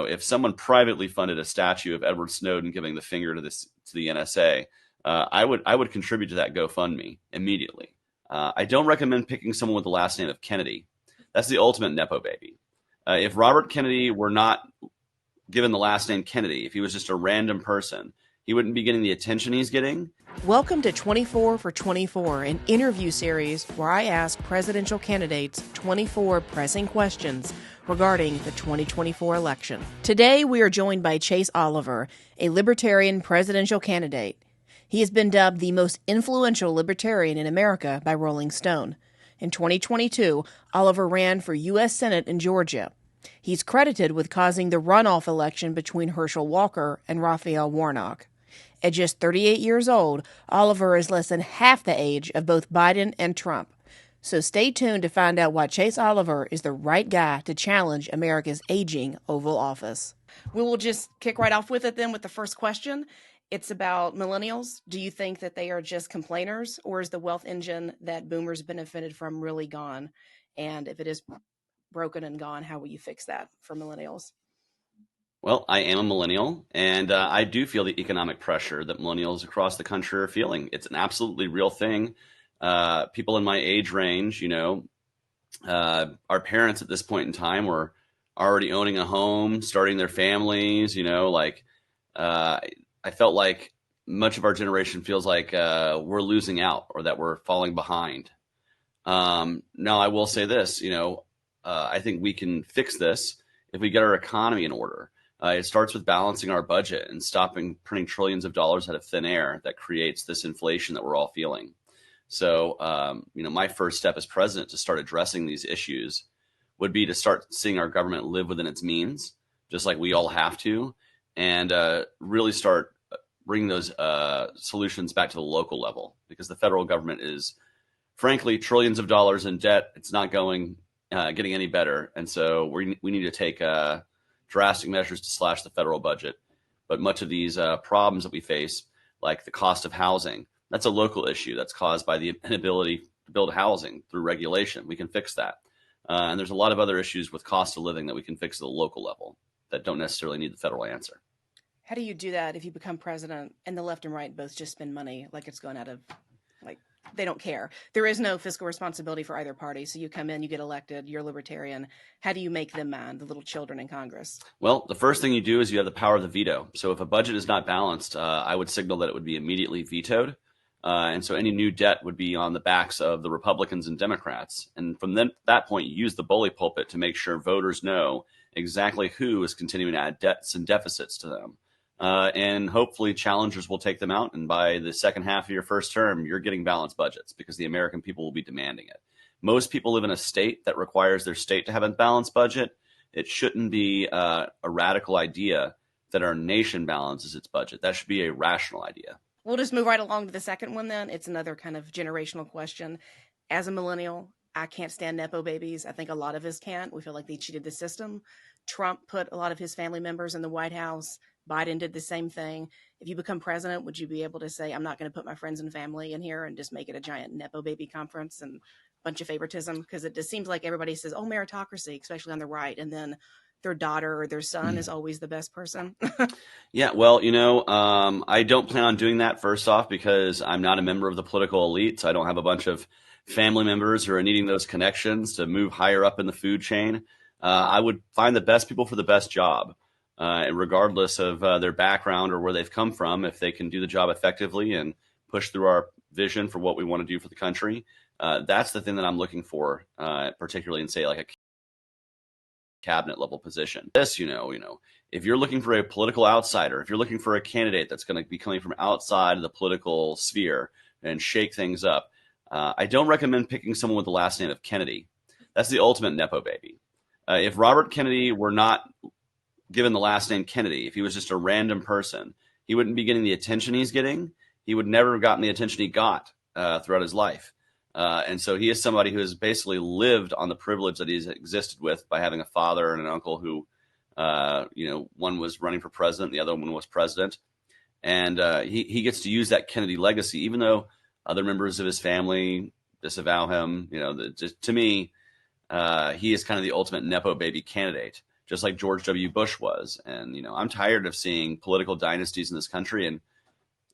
if someone privately funded a statue of Edward Snowden giving the finger to the NSA, I would contribute to that GoFundMe immediately. I don't recommend picking someone with the last name of Kennedy. That's the ultimate Nepo baby. If Robert Kennedy were not given the last name Kennedy, if he was just a random person, he wouldn't be getting the attention he's getting. Welcome to 24 for 24, an interview series where I ask presidential candidates 24 pressing questions regarding the 2024 election. Today, we are joined by Chase Oliver, a Libertarian presidential candidate. He has been dubbed the most influential Libertarian in America by Rolling Stone. In 2022, Oliver ran for U.S. Senate in Georgia. He's credited with causing the runoff election between Herschel Walker and Raphael Warnock. At just 38 years old, Oliver is less than half the age of both Biden and Trump. So stay tuned to find out why Chase Oliver is the right guy to challenge America's aging Oval Office. We will just kick right off with it then with the first question. It's about millennials. Do you think that they are just complainers, or is the wealth engine that boomers benefited from really gone? And if it is broken and gone, how will you fix that for millennials? Well, I am a millennial, and I do feel the economic pressure that millennials across the country are feeling. It's an absolutely real thing. People in my age range, our parents at this point in time were already owning a home, starting their families, I felt like much of our generation feels like we're losing out or that we're falling behind. Now, I will say this, I think we can fix this if we get our economy in order. It starts with balancing our budget and stopping printing trillions of dollars out of thin air that creates this inflation that we're all feeling. So, my first step as president to start addressing these issues would be to start seeing our government live within its means, just like we all have to, and really start bringing those solutions back to the local level, because the federal government is, frankly, trillions of dollars in debt. It's not getting any better. And so we need to take drastic measures to slash the federal budget. But much of these problems that we face, like the cost of housing, that's a local issue that's caused by the inability to build housing through regulation. We can fix that. And there's a lot of other issues with cost of living that we can fix at the local level that don't necessarily need the federal answer. How do you do that if you become president and the left and right both just spend money like it's going out of, they don't care? There is no fiscal responsibility for either party. So you come in, you get elected, you're libertarian. How do you make them mad, the little children in Congress? Well, the first thing you do is you have the power of the veto. So if a budget is not balanced, I would signal that it would be immediately vetoed. And so any new debt would be on the backs of the Republicans and Democrats. And from that point, you use the bully pulpit to make sure voters know exactly who is continuing to add debts and deficits to them. And hopefully challengers will take them out. And by the second half of your first term, you're getting balanced budgets because the American people will be demanding it. Most people live in a state that requires their state to have a balanced budget. It shouldn't be a radical idea that our nation balances its budget. That should be a rational idea. We'll just move right along to the second one then. It's another kind of generational question. As a millennial, I can't stand Nepo babies. I think a lot of us can't. We feel like they cheated the system. Trump put a lot of his family members in the White House. Biden did the same thing. If you become president, would you be able to say, I'm not going to put my friends and family in here and just make it a giant Nepo baby conference and a bunch of favoritism? Because it just seems like everybody says, oh, meritocracy, especially on the right. And then their daughter or their son is always the best person. Yeah, well, I don't plan on doing that, first off, because I'm not a member of the political elite. So I don't have a bunch of family members who are needing those connections to move higher up in the food chain. I would find the best people for the best job, regardless of their background or where they've come from. If they can do the job effectively and push through our vision for what we want to do for the country, that's the thing that I'm looking for, particularly in, say, like a cabinet level position. This, if you're looking for a political outsider, if you're looking for a candidate that's going to be coming from outside of the political sphere and shake things up, I don't recommend picking someone with the last name of Kennedy. That's the ultimate Nepo baby. If Robert Kennedy were not given the last name Kennedy, if he was just a random person, he wouldn't be getting the attention he's getting. He would never have gotten the attention he got throughout his life. And so he is somebody who has basically lived on the privilege that he's existed with by having a father and an uncle who, one was running for president, the other one was president. And he gets to use that Kennedy legacy, even though other members of his family disavow him. To me, he is kind of the ultimate Nepo baby candidate just like George W. Bush was. And, I'm tired of seeing political dynasties in this country, and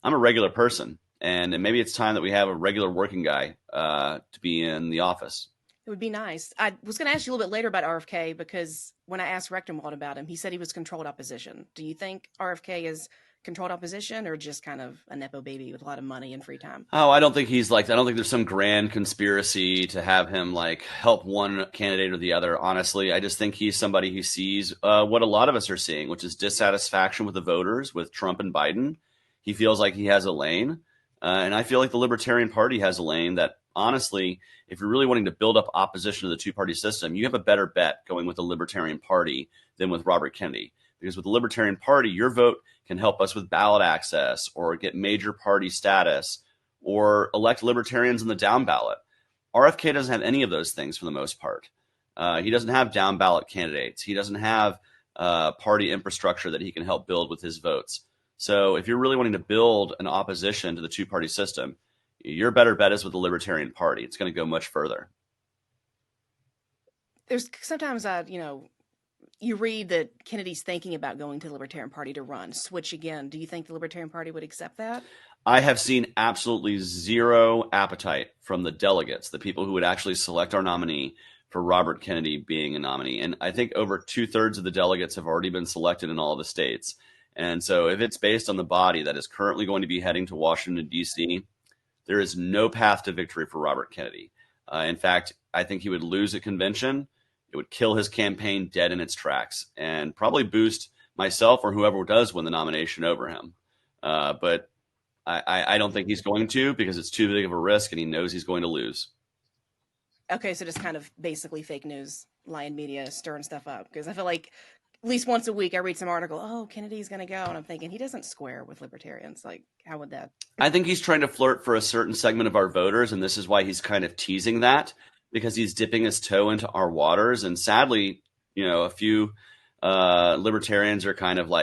I'm a regular person. And maybe it's time that we have a regular working guy to be in the office. It would be nice. I was going to ask you a little bit later about RFK, because when I asked Rectenwald about him, he said he was controlled opposition. Do you think RFK is controlled opposition, or just kind of a Nepo baby with a lot of money and free time? Oh, I don't think he's I don't think there's some grand conspiracy to have him help one candidate or the other. Honestly, I just think he's somebody who sees what a lot of us are seeing, which is dissatisfaction with the voters with Trump and Biden. He feels like he has a lane. And I feel like the Libertarian Party has a lane that, honestly, if you're really wanting to build up opposition to the two-party system, you have a better bet going with the Libertarian Party than with Robert Kennedy. Because with the Libertarian Party, your vote can help us with ballot access or get major party status or elect libertarians in the down ballot. RFK doesn't have any of those things for the most part. He doesn't have down ballot candidates. He doesn't have party infrastructure that he can help build with his votes. So if you're really wanting to build an opposition to the two-party system, your better bet is with the Libertarian Party. It's going to go much further. There's sometimes, you read that Kennedy's thinking about going to the Libertarian Party to run, switch again. Do you think the Libertarian Party would accept that? I have seen absolutely zero appetite from the delegates, the people who would actually select our nominee, for Robert Kennedy being a nominee. And I think over 2/3 of the delegates have already been selected in all of the states. And so if it's based on the body that is currently going to be heading to Washington, D.C., there is no path to victory for Robert Kennedy. In fact, I think he would lose a convention. It would kill his campaign dead in its tracks and probably boost myself or whoever does win the nomination over him. But I don't think he's going to, because it's too big of a risk and he knows he's going to lose. Okay, so just kind of basically fake news, lying media, stirring stuff up. Because I feel like at least once a week I read some article, oh, Kennedy's going to go. And I'm thinking, he doesn't square with libertarians. How would that? I think he's trying to flirt for a certain segment of our voters. And this is why he's kind of teasing that, because he's dipping his toe into our waters. And sadly, a few libertarians are kind of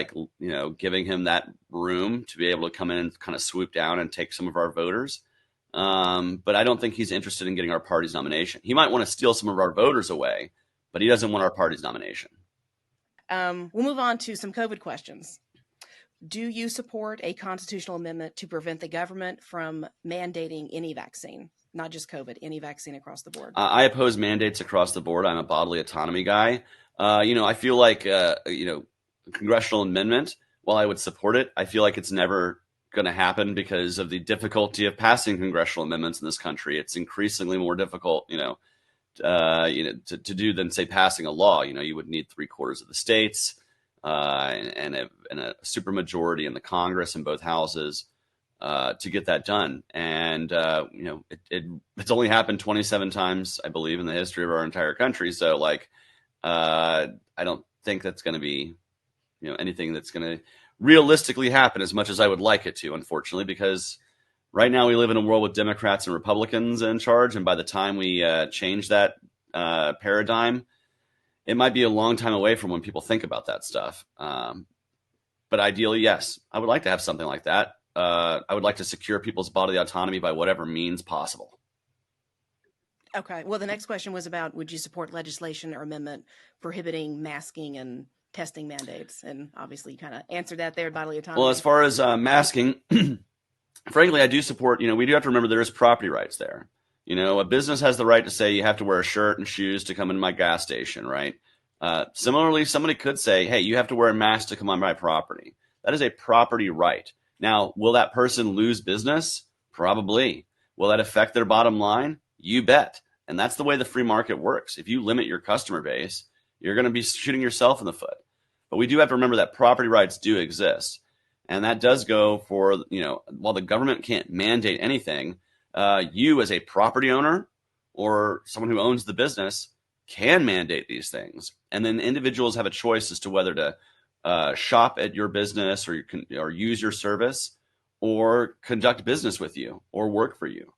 giving him that room to be able to come in and kind of swoop down and take some of our voters. But I don't think he's interested in getting our party's nomination. He might want to steal some of our voters away, but he doesn't want our party's nomination. We'll move on to some COVID questions. Do you support a constitutional amendment to prevent the government from mandating any vaccine, not just COVID, any vaccine across the board? I oppose mandates across the board. I'm a bodily autonomy guy. I feel like, congressional amendment, while I would support it, I feel like it's never going to happen because of the difficulty of passing congressional amendments in this country. It's increasingly more difficult, to do than, say, passing a law. You would need 3/4 of the states and a supermajority in the Congress in both houses to get that done. And it's only happened 27 times, I believe, in the history of our entire country. So I don't think that's going to be anything that's going to realistically happen as much as I would like it to, unfortunately, because right now we live in a world with Democrats and Republicans in charge. And by the time we change that paradigm, it might be a long time away from when people think about that stuff. But ideally, yes, I would like to have something like that. I would like to secure people's bodily autonomy by whatever means possible. Okay. Well, the next question was about, would you support legislation or amendment prohibiting masking and testing mandates? And obviously you kind of answered that there, bodily autonomy. Well, as far as masking, frankly, I do support, we do have to remember there is property rights there. A business has the right to say you have to wear a shirt and shoes to come into my gas station, right? Similarly, somebody could say, hey, you have to wear a mask to come on my property. That is a property right. Now, will that person lose business? Probably. Will that affect their bottom line? You bet. And that's the way the free market works. If you limit your customer base, you're going to be shooting yourself in the foot. But we do have to remember that property rights do exist. And that does go for, while the government can't mandate anything, you as a property owner or someone who owns the business can mandate these things. And then individuals have a choice as to whether to shop at your business or use your service or conduct business with you or work for you.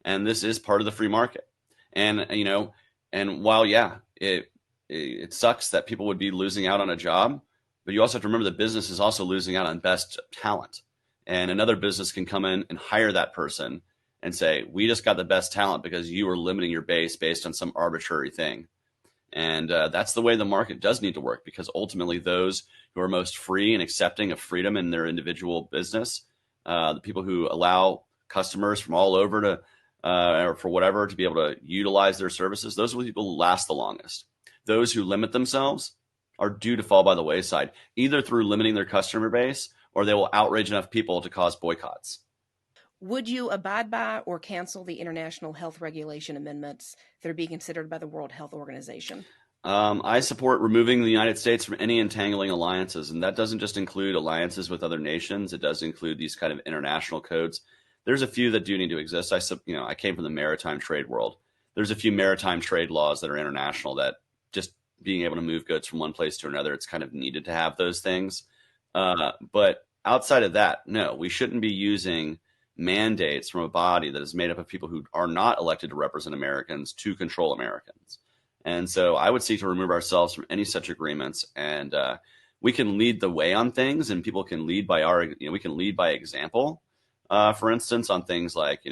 And this is part of the free market. And, and while, it sucks that people would be losing out on a job, but you also have to remember the business is also losing out on best talent. And another business can come in and hire that person and say, we just got the best talent because you were limiting your base based on some arbitrary thing. And that's the way the market does need to work, because ultimately those who are most free and accepting of freedom in their individual business, the people who allow customers from all over to, or for whatever, to be able to utilize their services, those are the people who last the longest. Those who limit themselves are due to fall by the wayside, either through limiting their customer base, or they will outrage enough people to cause boycotts. Would you abide by or cancel the international health regulation amendments that are being considered by the World Health Organization? I support removing the United States from any entangling alliances, and that doesn't just include alliances with other nations. It does include these kind of international codes. There's a few that do need to exist. I came from the maritime trade world. There's a few maritime trade laws that are international that just being able to move goods from one place to another, it's kind of needed to have those things. But outside of that, no, we shouldn't be using mandates from a body that is made up of people who are not elected to represent Americans to control Americans. And so I would seek to remove ourselves from any such agreements. And we can lead the way on things, and people can lead by we can lead by example. For instance, on things like,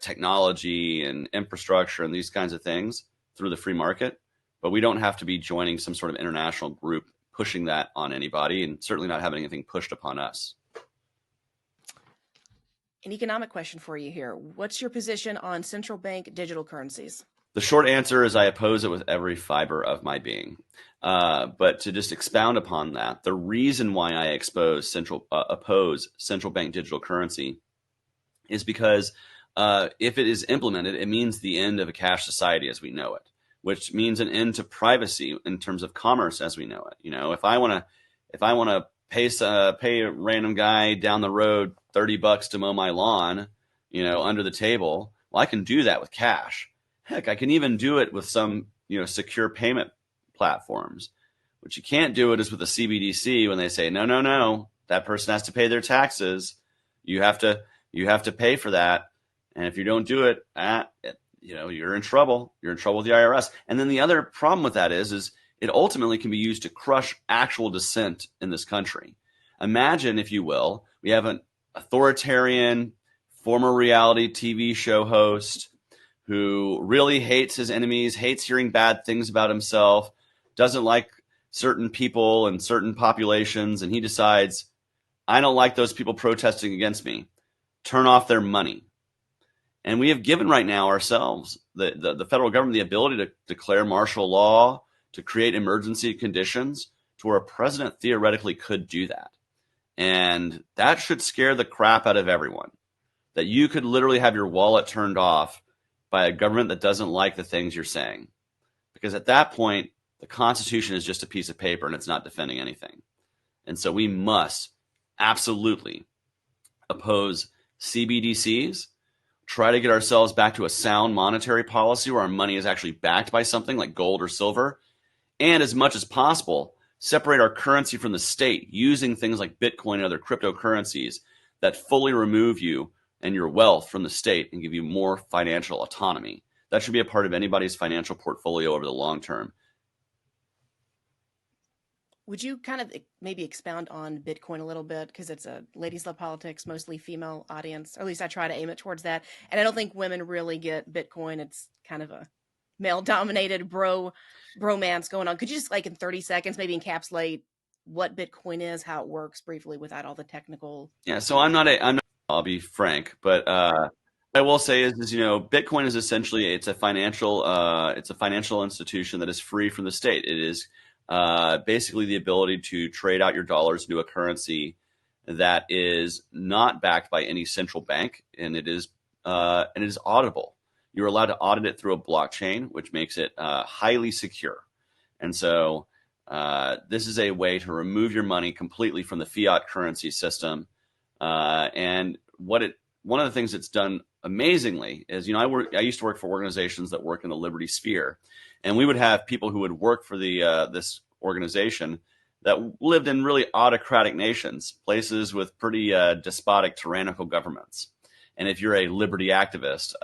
technology and infrastructure and these kinds of things through the free market. But we don't have to be joining some sort of international group pushing that on anybody, and certainly not having anything pushed upon us. An economic question for you here. What's your position on central bank digital currencies? The short answer is I oppose it with every fiber of my being. But to just expound upon that, the reason why I oppose central bank digital currency is because if it is implemented, it means the end of a cash society as we know it, which means an end to privacy in terms of commerce as we know it. If I want to pay a random guy down the road $30 to mow my lawn, under the table, well, I can do that with cash. Heck, I can even do it with some, secure payment platforms. What you can't do it is with a CBDC when they say, no, that person has to pay their taxes. You have to pay for that. And if you don't do it, you're in trouble. You're in trouble with the IRS. And then the other problem with that is it ultimately can be used to crush actual dissent in this country. Imagine, if you will, we have an authoritarian former reality TV show host who really hates his enemies, hates hearing bad things about himself, doesn't like certain people and certain populations, and he decides, I don't like those people protesting against me. Turn off their money. And we have given right now ourselves, the federal government, the ability to declare martial law, to create emergency conditions to where a president theoretically could do that. And that should scare the crap out of everyone, that you could literally have your wallet turned off by a government that doesn't like the things you're saying. Because at that point, the Constitution is just a piece of paper and it's not defending anything. And so we must absolutely oppose CBDCs, try to get ourselves back to a sound monetary policy where our money is actually backed by something like gold or silver, and as much as possible, separate our currency from the state using things like Bitcoin and other cryptocurrencies that fully remove you and your wealth from the state and give you more financial autonomy. That should be a part of anybody's financial portfolio over the long term. Would you kind of maybe expound on Bitcoin a little bit? Because it's a ladies love politics, mostly female audience, or at least I try to aim it towards that. And I don't think women really get Bitcoin. It's kind of a male-dominated bromance going on. Could you just, in 30 seconds, maybe encapsulate what Bitcoin is, how it works briefly without all the technical? Yeah, so I'm not, I'll be frank, but what I will say is, Bitcoin is essentially, it's a financial institution that is free from the state. It is basically the ability to trade out your dollars into a currency that is not backed by any central bank, and it is auditable. You're allowed to audit it through a blockchain, which makes it highly secure. And so this is a way to remove your money completely from the fiat currency system. And one of the things that's done amazingly is, I used to work for organizations that work in the liberty sphere, and we would have people who would work for this organization that lived in really autocratic nations, places with pretty despotic, tyrannical governments. And if you're a liberty activist,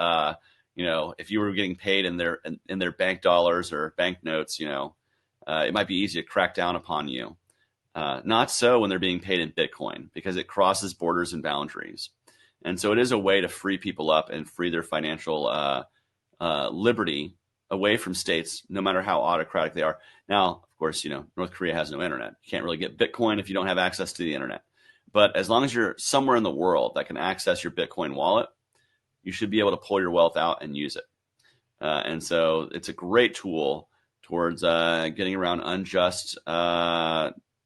if you were getting paid in their bank dollars or bank notes, it might be easy to crack down upon you. Not so when they're being paid in Bitcoin, because it crosses borders and boundaries. And so it is a way to free people up and free their financial liberty away from states, no matter how autocratic they are. Now, of course, North Korea has no internet. You can't really get Bitcoin if you don't have access to the internet. But as long as you're somewhere in the world that can access your Bitcoin wallet, you should be able to pull your wealth out and use it. And so it's a great tool towards getting around unjust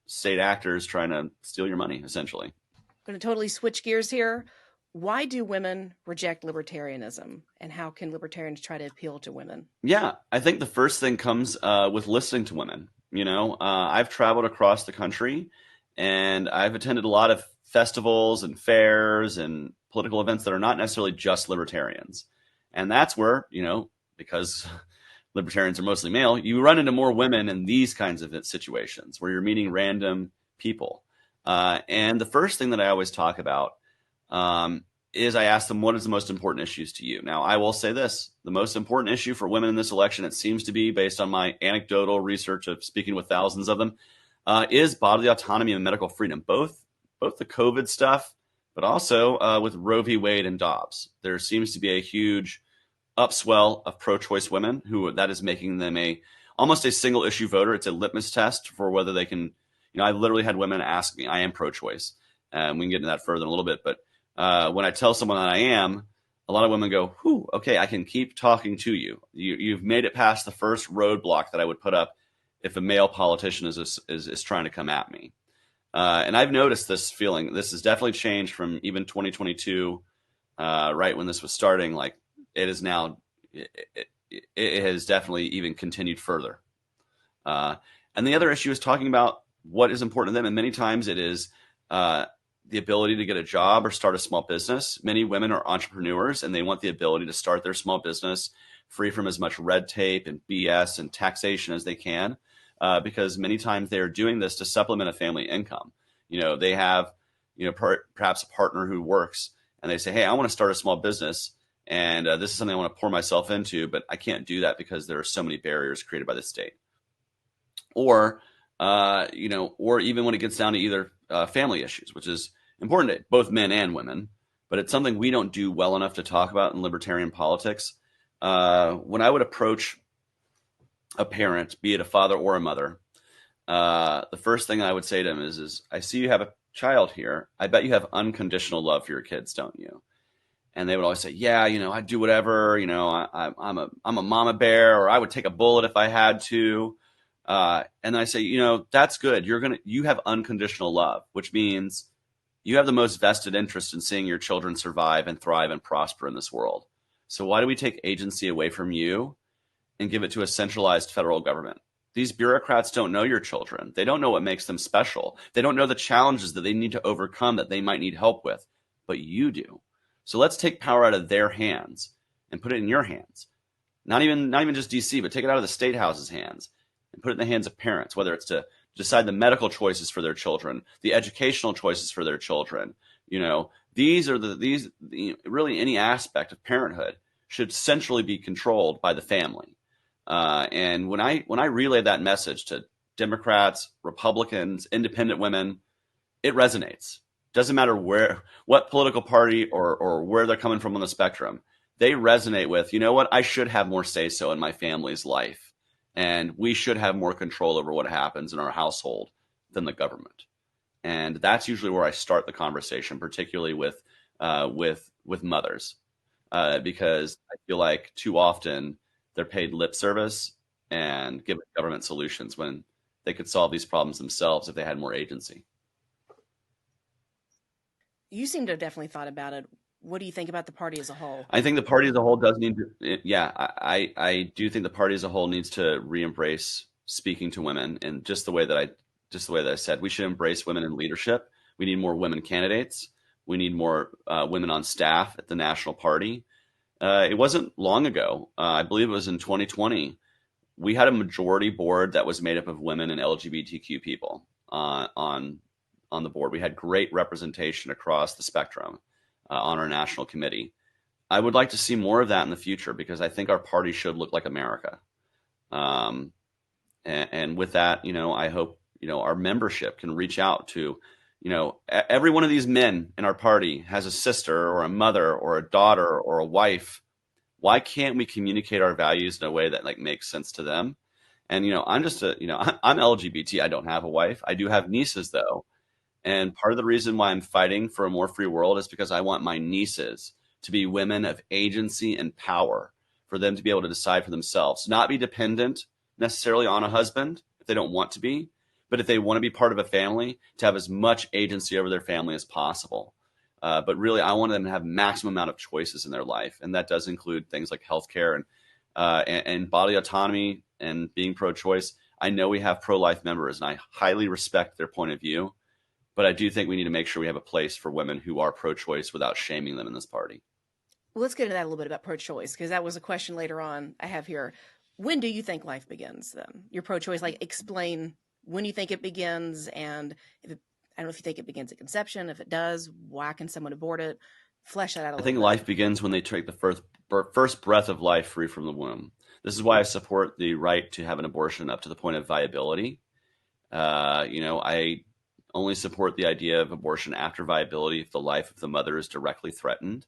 state actors trying to steal your money, essentially. I'm going to totally switch gears here. Why do women reject libertarianism, and how can libertarians try to appeal to women? Yeah, I think the first thing comes with listening to women. I've traveled across the country, and I've attended a lot of festivals and fairs and political events that are not necessarily just libertarians. And that's where, because libertarians are mostly male, you run into more women in these kinds of situations where you're meeting random people. And the first thing that I always talk about is I ask them, what is the most important issues to you? Now, I will say this, the most important issue for women in this election, it seems to be, based on my anecdotal research of speaking with thousands of them, is bodily autonomy and medical freedom, both the COVID stuff, but also with Roe v. Wade and Dobbs. There seems to be a huge upswell of pro-choice women who that is making them almost a single issue voter. It's a litmus test for whether they can, I literally had women ask me, I am pro-choice. We can get into that further in a little bit, but when I tell someone that I am, a lot of women go, whew, okay, I can keep talking to you. You've made it past the first roadblock that I would put up if a male politician is trying to come at me. And I've noticed this feeling. This has definitely changed from even 2022, right when this was starting. Like it is now, it has definitely even continued further. And the other issue is talking about what is important to them. And many times it is the ability to get a job or start a small business. Many women are entrepreneurs and they want the ability to start their small business free from as much red tape and BS and taxation as they can. Because many times they are doing this to supplement a family income. They have, perhaps a partner who works and they say, hey, I want to start a small business and this is something I want to pour myself into, but I can't do that because there are so many barriers created by the state. Or, or even when it gets down to either family issues, which is important to both men and women, but it's something we don't do well enough to talk about in libertarian politics. When I would approach a parent, be it a father or a mother, the first thing I would say to them is I see you have a child here. I bet you have unconditional love for your kids, don't you? And they would always say, yeah, I'd do whatever, I'm a mama bear, or I would take a bullet if I had to. And I say, that's good. You have unconditional love, which means you have the most vested interest in seeing your children survive and thrive and prosper in this world. So why do we take agency away from you and give it to a centralized federal government? These bureaucrats don't know your children. They don't know what makes them special. They don't know the challenges that they need to overcome that they might need help with, but you do. So let's take power out of their hands and put it in your hands. Not even just DC, but take it out of the state house's hands and put it in the hands of parents, whether it's to decide the medical choices for their children, the educational choices for their children. These really any aspect of parenthood should centrally be controlled by the family. And when I relay that message to Democrats, Republicans, independent women, it resonates. Doesn't matter what political party or where they're coming from on the spectrum. They resonate with, I should have more say-so in my family's life. And we should have more control over what happens in our household than the government. And that's usually where I start the conversation, particularly with mothers, because I feel like too often they're paid lip service and given government solutions when they could solve these problems themselves if they had more agency. You seem to have definitely thought about it. What do you think about the party as a whole? I think the party as a whole does need to, I do think the party as a whole needs to re-embrace speaking to women, and just the way that I said, we should embrace women in leadership. We need more women candidates. We need more women on staff at the national party. It wasn't long ago, I believe it was in 2020, we had a majority board that was made up of women and LGBTQ people on the board. We had great representation across the spectrum on our national committee. I would like to see more of that in the future because I think our party should look like America. And with that, I hope, our membership can reach out to, every one of these men in our party has a sister or a mother or a daughter or a wife Why can't we communicate our values in a way that like makes sense to them? And I'm just I'm LGBT. I don't have a wife. I do have nieces though, and part of the reason why I'm fighting for a more free world is because I want my nieces to be women of agency and power, for them to be able to decide for themselves, not be dependent necessarily on a husband if they don't want to be, but if they want to be part of a family, to have as much agency over their family as possible. But really, I want them to have maximum amount of choices in their life, and that does include things like healthcare and bodily autonomy and being pro-choice. I know we have pro-life members, and I highly respect their point of view, but I do think we need to make sure we have a place for women who are pro-choice without shaming them in this party. Well, let's get into that a little bit about pro-choice, because that was a question later on I have here. When do you think life begins then? You're pro-choice, like explain when you think it begins, and if I don't know if you think it begins at conception. If it does, why can someone abort it? Flesh that out a I little think bit. life begins when they take the first breath of life free from the womb. This is why I support the right to have an abortion up to the point of viability. I only support the idea of abortion after viability if the life of the mother is directly threatened.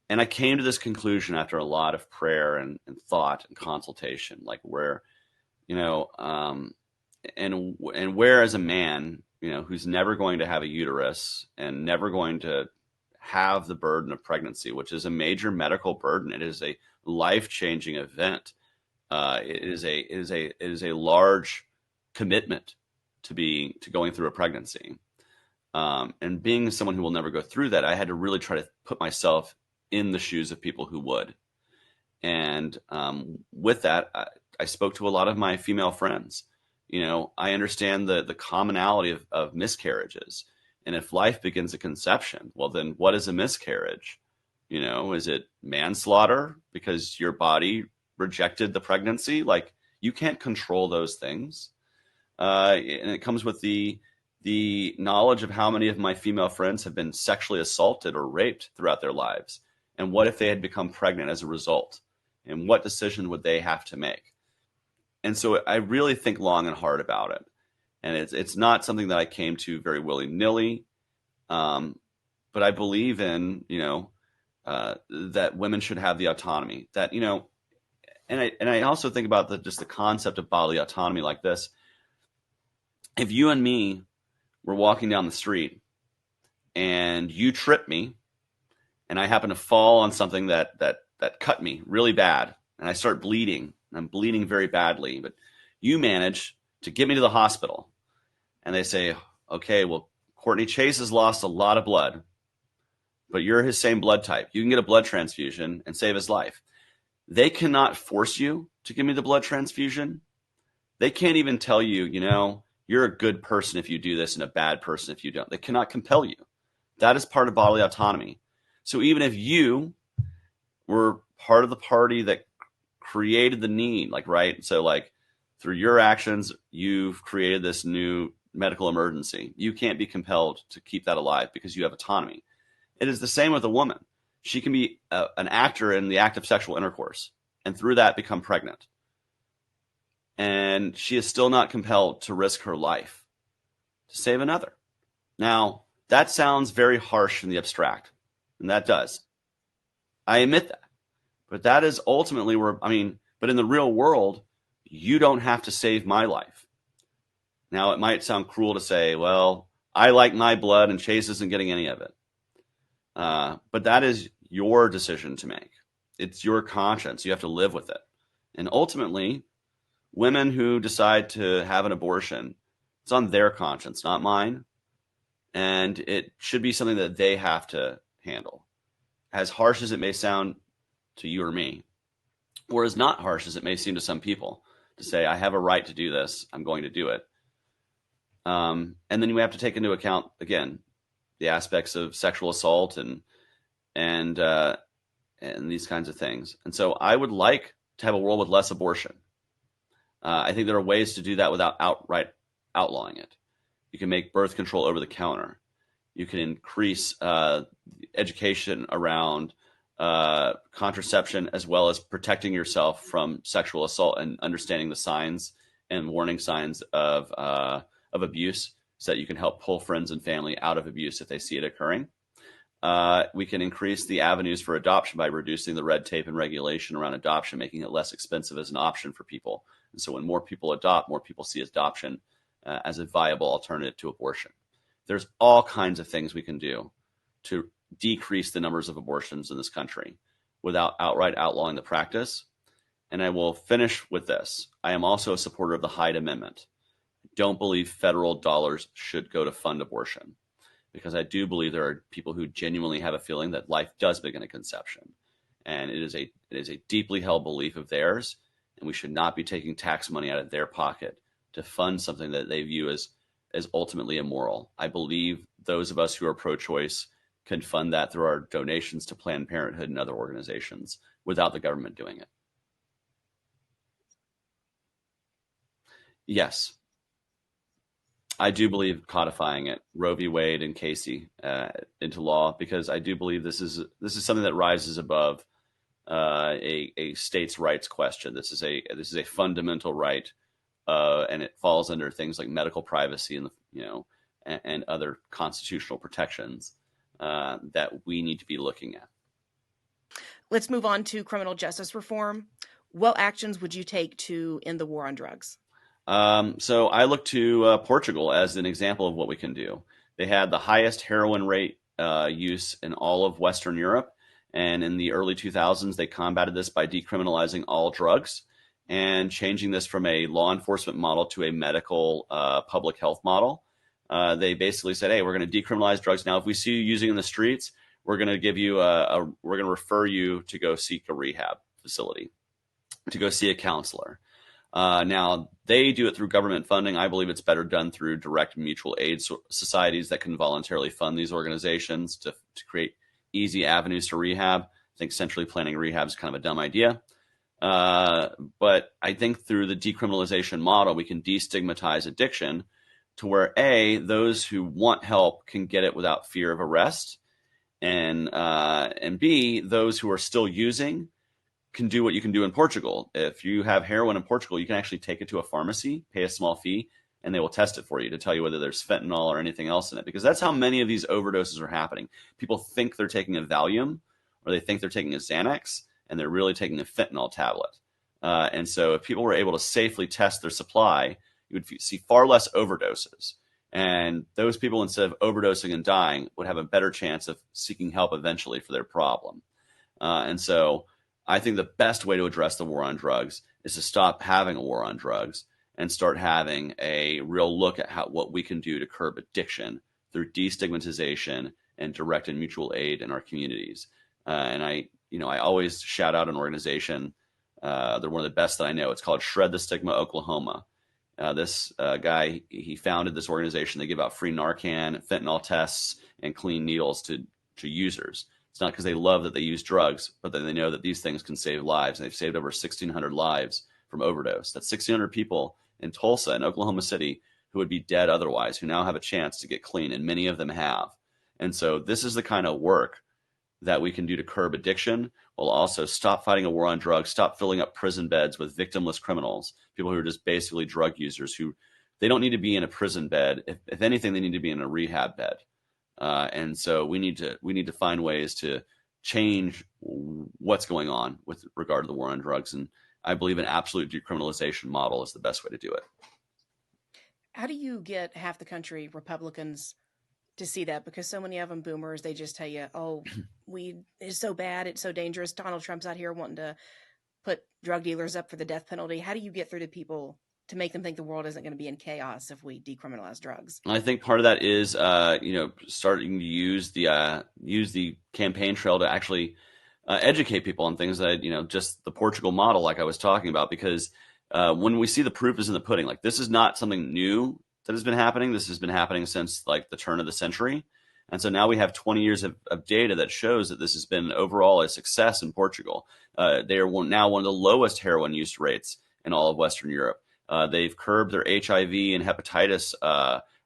And I came to this conclusion after a lot of prayer and thought and consultation, like where, and where as a man, who's never going to have a uterus and never going to have the burden of pregnancy, which is a major medical burden. It is a life-changing event. It is a large commitment to going through a pregnancy. And being someone who will never go through that, I had to really try to put myself in the shoes of people who would. And with that, I spoke to a lot of my female friends. I understand the commonality of miscarriages. And if life begins at conception, well, then what is a miscarriage? Is it manslaughter because your body rejected the pregnancy? Like, you can't control those things. And it comes with the knowledge of how many of my female friends have been sexually assaulted or raped throughout their lives. And what if they had become pregnant as a result? And what decision would they have to make? And so I really think long and hard about it. And it's not something that I came to very willy-nilly. But I believe in, that women should have the autonomy that, and I also think about just the concept of bodily autonomy like this. If you and me were walking down the street and you trip me and I happen to fall on something that cut me really bad and I start bleeding, and I'm bleeding very badly, but you manage to get me to the hospital, and they say, okay, well, Courtney Chase has lost a lot of blood, but you're his same blood type. You can get a blood transfusion and save his life. They cannot force you to give me the blood transfusion. They can't even tell you, you're a good person if you do this and a bad person if you don't. They cannot compel you. That is part of bodily autonomy. So even if you were part of the party that created the need, right? So through your actions, you've created this new medical emergency. You can't be compelled to keep that alive because you have autonomy. It is the same with a woman. She can be an actor in the act of sexual intercourse and through that become pregnant. And she is still not compelled to risk her life to save another. Now, that sounds very harsh in the abstract, and that does. I admit that. But that is ultimately but in the real world, you don't have to save my life. Now, it might sound cruel to say, well, I like my blood and Chase isn't getting any of it. But that is your decision to make. It's your conscience. You have to live with it. And ultimately, women who decide to have an abortion, it's on their conscience, not mine. And it should be something that they have to handle. As harsh as it may sound to you or me, or as not harsh as it may seem to some people, to say, I have a right to do this, I'm going to do it. And then we have to take into account, again, the aspects of sexual assault and these kinds of things. And so I would like to have a world with less abortion. I think there are ways to do that without outright outlawing it. You can make birth control over the counter. You can increase education around contraception, as well as protecting yourself from sexual assault and understanding the signs and warning signs of abuse, so that you can help pull friends and family out of abuse if they see it occurring. we can increase the avenues for adoption by reducing the red tape and regulation around adoption, making it less expensive as an option for people. And so when more people adopt, more people see adoption as a viable alternative to abortion. There's all kinds of things we can do to decrease the numbers of abortions in this country without outright outlawing the practice. And I will finish with this. I am also a supporter of the Hyde Amendment. I don't believe federal dollars should go to fund abortion, because I do believe there are people who genuinely have a feeling that life does begin at conception. And it is a deeply held belief of theirs, and we should not be taking tax money out of their pocket to fund something that they view as ultimately immoral. I believe those of us who are pro-choice can fund that through our donations to Planned Parenthood and other organizations without the government doing it. Yes, I do believe codifying it, Roe v. Wade and Casey, into law, because I do believe this is something that rises above a states' rights question. This is a fundamental right, and it falls under things like medical privacy and other constitutional protections that we need to be looking at. Let's move on to criminal justice reform. What actions would you take to end the war on drugs? So I look to Portugal as an example of what we can do. They had the highest heroin rate use in all of Western Europe. And in the early 2000s, they combated this by decriminalizing all drugs and changing this from a law enforcement model to a medical public health model. They basically said, hey, we're going to decriminalize drugs. Now, if we see you using in the streets, we're going to give you we're going to refer you to go seek a rehab facility, to go see a counselor. Now, they do it through government funding. I believe it's better done through direct mutual aid societies that can voluntarily fund these organizations to create easy avenues to rehab. I think centrally planning rehab is kind of a dumb idea. But I think through the decriminalization model, we can destigmatize addiction to where, A, those who want help can get it without fear of arrest, and B, those who are still using can do what you can do in Portugal. If you have heroin in Portugal, you can actually take it to a pharmacy, pay a small fee, and they will test it for you to tell you whether there's fentanyl or anything else in it, because that's how many of these overdoses are happening. People think they're taking a Valium or they think they're taking a Xanax, and they're really taking a fentanyl tablet. And so if people were able to safely test their supply, you would see far less overdoses. And those people, instead of overdosing and dying, would have a better chance of seeking help eventually for their problem. And so I think the best way to address the war on drugs is to stop having a war on drugs and start having a real look at what we can do to curb addiction through destigmatization and direct and mutual aid in our communities. And I always shout out an organization. They're one of the best that I know. It's called Shred the Stigma Oklahoma. This guy, he founded this organization. They give out free Narcan, fentanyl tests, and clean needles to users. It's not because they love that they use drugs, but that they know that these things can save lives. And they've saved over 1,600 lives from overdose. That's 1,600 people in Tulsa and Oklahoma City who would be dead otherwise, who now have a chance to get clean, and many of them have. And so this is the kind of work that we can do to curb addiction, while also stop fighting a war on drugs, stop filling up prison beds with victimless criminals, people who are just basically drug users, who they don't need to be in a prison bed. If anything, they need to be in a rehab bed. And so we need to find ways to change what's going on with regard to the war on drugs. And I believe an absolute decriminalization model is the best way to do it. How do you get half the country Republicans to see that? Because so many of them boomers, they just tell you, oh, weed is so bad, it's so dangerous. Donald Trump's out here wanting to put drug dealers up for the death penalty. How do you get through to people to make them think the world isn't going to be in chaos if we decriminalize drugs? I think part of that is, starting to use the campaign trail to actually educate people on things that, just the Portugal model, like I was talking about, because when we see the proof is in the pudding, like this is not something new that has been happening. This has been happening since like the turn of the century. And so now we have 20 years of data that shows that this has been overall a success in Portugal. They are now one of the lowest heroin use rates in all of Western Europe. They've curbed their HIV and hepatitis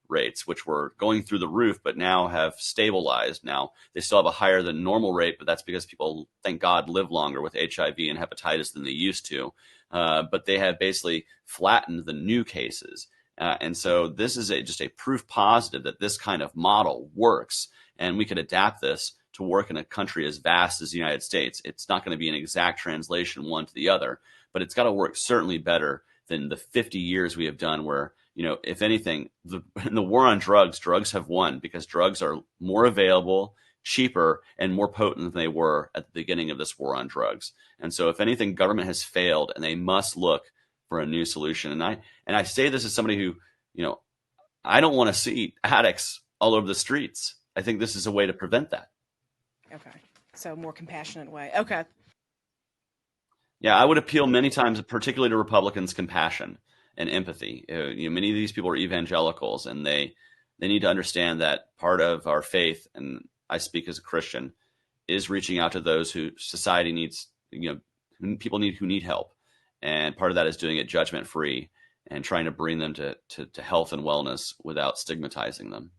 rates, which were going through the roof, but now have stabilized. Now, they still have a higher than normal rate, but that's because people, thank God, live longer with HIV and hepatitis than they used to. But they have basically flattened the new cases. And so this is just a proof positive that this kind of model works, and we could adapt this to work in a country as vast as the United States. It's not going to be an exact translation one to the other, but it's got to work certainly better than the 50 years we have done where, if anything, in the war on drugs have won because drugs are more available, cheaper, and more potent than they were at the beginning of this war on drugs. And so if anything, government has failed and they must look for a new solution. And I say this as somebody who, I don't want to see addicts all over the streets. I think this is a way to prevent that. Okay. So more compassionate way. Okay. Yeah, I would appeal many times, particularly to Republicans, compassion and empathy. Many of these people are evangelicals, and they need to understand that part of our faith, and I speak as a Christian, is reaching out to those who society needs, people who need help. And part of that is doing it judgment free and trying to bring them to health and wellness without stigmatizing them.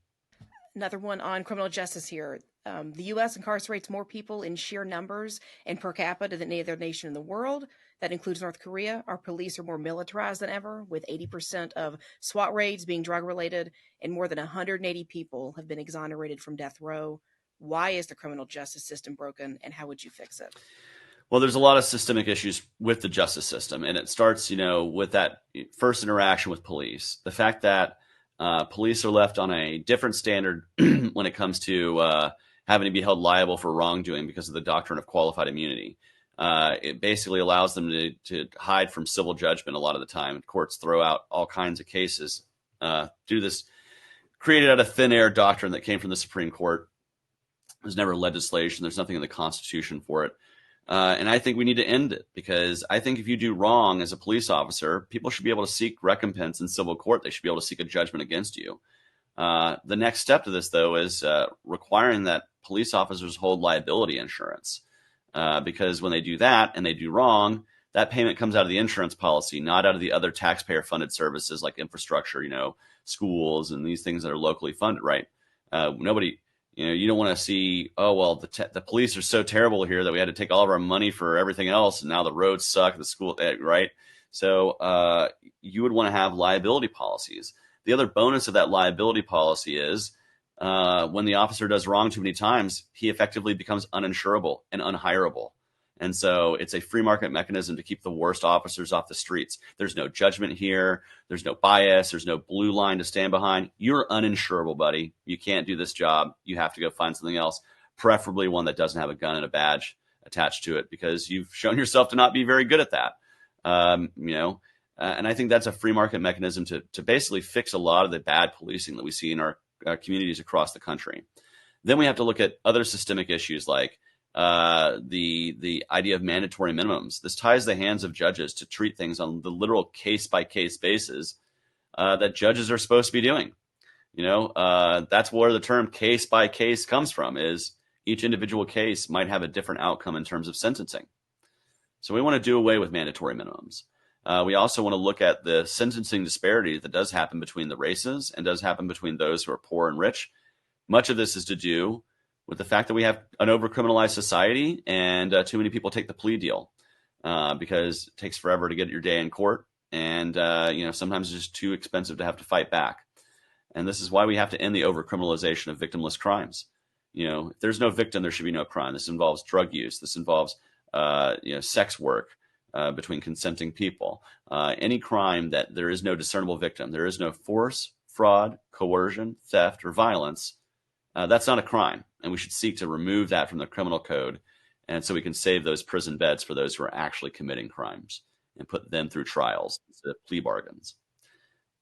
Another one on criminal justice here. The U.S. incarcerates more people in sheer numbers and per capita than any other nation in the world. That includes North Korea. Our police are more militarized than ever, with 80% of SWAT raids being drug-related, and more than 180 people have been exonerated from death row. Why is the criminal justice system broken, and how would you fix it? Well, there's a lot of systemic issues with the justice system, and it starts, with that first interaction with police. The fact that police are left on a different standard when it comes to having to be held liable for wrongdoing because of the doctrine of qualified immunity. It basically allows them to hide from civil judgment a lot of the time. Courts throw out all kinds of cases due to this created out of thin air doctrine that came from the Supreme Court. There's never legislation. There's nothing in the Constitution for it. And I think we need to end it because I think if you do wrong as a police officer, people should be able to seek recompense in civil court. They should be able to seek a judgment against you. The next step to this, though, is requiring that police officers hold liability insurance because when they do that and they do wrong, that payment comes out of the insurance policy, not out of the other taxpayer-funded services like infrastructure, schools and these things that are locally funded, right? Nobody... you don't want to see, oh, well, the police are so terrible here that we had to take all of our money for everything else, and now the roads suck, the school, right? So you would want to have liability policies. The other bonus of that liability policy is when the officer does wrong too many times, he effectively becomes uninsurable and unhirable. And so it's a free market mechanism to keep the worst officers off the streets. There's no judgment here. There's no bias. There's no blue line to stand behind. You're uninsurable, buddy. You can't do this job. You have to go find something else, preferably one that doesn't have a gun and a badge attached to it because you've shown yourself to not be very good at that. And I think that's a free market mechanism to basically fix a lot of the bad policing that we see in our communities across the country. Then we have to look at other systemic issues like the idea of mandatory minimums. This ties the hands of judges to treat things on the literal case-by-case basis that judges are supposed to be doing. That's where the term case-by-case comes from, is each individual case might have a different outcome in terms of sentencing. So we want to do away with mandatory minimums. We also want to look at the sentencing disparity that does happen between the races and does happen between those who are poor and rich. Much of this is to do with the fact that we have an over-criminalized society and too many people take the plea deal because it takes forever to get your day in court. And, sometimes it's just too expensive to have to fight back. And this is why we have to end the over-criminalization of victimless crimes. If there's no victim, there should be no crime. This involves drug use. This involves, sex work between consenting people. Any crime that there is no discernible victim, there is no force, fraud, coercion, theft, or violence, that's not a crime. And we should seek to remove that from the criminal code. And so we can save those prison beds for those who are actually committing crimes and put them through trials instead of plea bargains.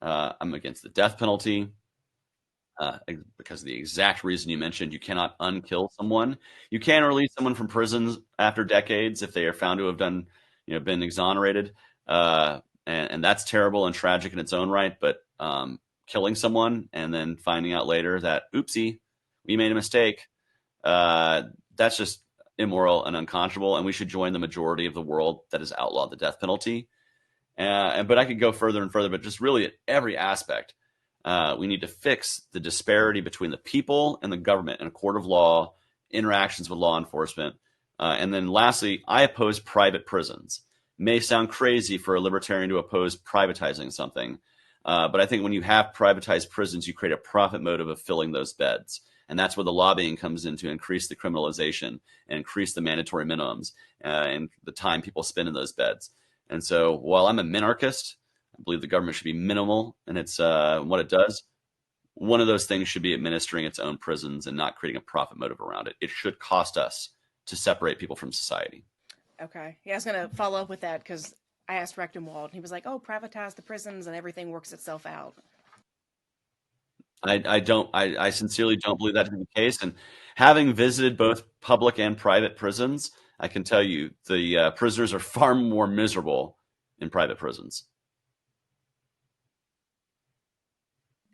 I'm against the death penalty because of the exact reason you mentioned. You cannot unkill someone. You can release someone from prisons after decades if they are found to have been exonerated. And that's terrible and tragic in its own right. But killing someone and then finding out later that, oopsie, we made a mistake, that's just immoral and unconscionable, and we should join the majority of the world that has outlawed the death penalty. But I could go further and further, but just really at every aspect, we need to fix the disparity between the people and the government in a court of law, interactions with law enforcement. And then lastly, I oppose private prisons. May sound crazy for a libertarian to oppose privatizing something, But I think when you have privatized prisons, you create a profit motive of filling those beds. And that's where the lobbying comes in to increase the criminalization and increase the mandatory minimums and the time people spend in those beds. And so while I'm a minarchist, I believe the government should be minimal in its what it does. One of those things should be administering its own prisons and not creating a profit motive around it. It should cost us to separate people from society. Okay. Yeah, I was going to follow up with that because I asked Rechtenwald, and he was like, "Oh, privatize the prisons, and everything works itself out." I sincerely don't believe that to be the case. And having visited both public and private prisons, I can tell you the prisoners are far more miserable in private prisons.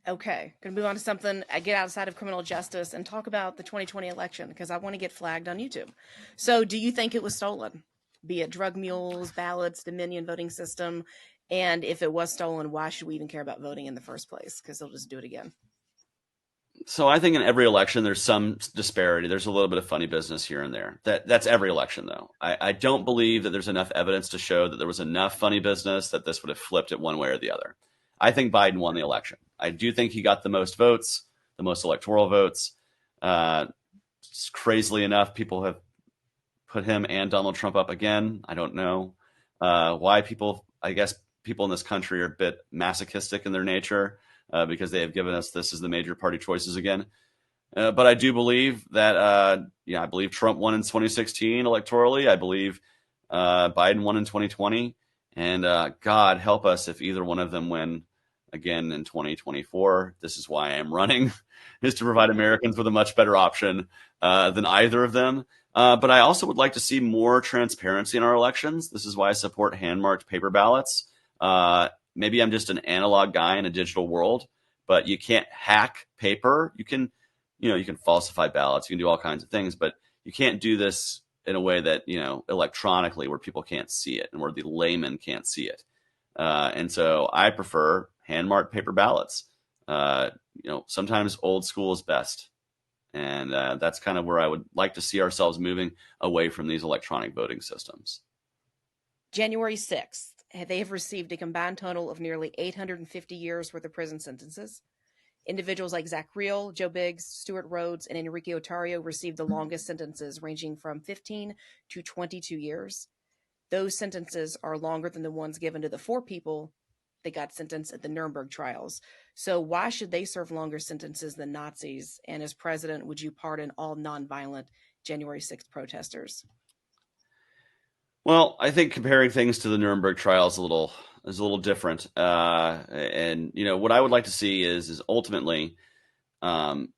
Okay, going to move on to something, get outside of criminal justice and talk about the 2020 election because I want to get flagged on YouTube. So, do you think it was stolen? Be it drug mules, ballots, Dominion voting system, and if it was stolen, why should we even care about voting in the first place? Because they'll just do it again. So I think in every election there's some disparity. There's a little bit of funny business here and there. That's every election, though. I don't believe that there's enough evidence to show that there was enough funny business that this would have flipped it one way or the other. I think Biden won the election. I do think he got the most votes, the most electoral votes. Crazily enough, people have put him and Donald Trump up again. I don't know why people, I guess people in this country are a bit masochistic in their nature because they have given us this as the major party choices again. But I do believe that, I believe Trump won in 2016 electorally. I believe Biden won in 2020. And God help us if either one of them win again in 2024. This is why I am running, is to provide Americans with a much better option than either of them. But I also would like to see more transparency in our elections. This is why I support hand-marked paper ballots. Maybe I'm just an analog guy in a digital world, but you can't hack paper. You can falsify ballots. You can do all kinds of things, but you can't do this in a way that, electronically where people can't see it and where the layman can't see it. And so I prefer hand-marked paper ballots. Sometimes old school is best. And that's kind of where I would like to see ourselves moving away from these electronic voting systems. January 6th, they have received a combined total of nearly 850 years worth of prison sentences. Individuals like Zach Reel, Joe Biggs, Stuart Rhodes, and Enrique Otario received the longest sentences, ranging from 15 to 22 years. Those sentences are longer than the ones given to the 4 people that got sentenced at the Nuremberg trials. So why should they serve longer sentences than Nazis? And as president, would you pardon all nonviolent January 6th protesters? Well, I think comparing things to the Nuremberg trials is a little different. And what I would like to see is ultimately January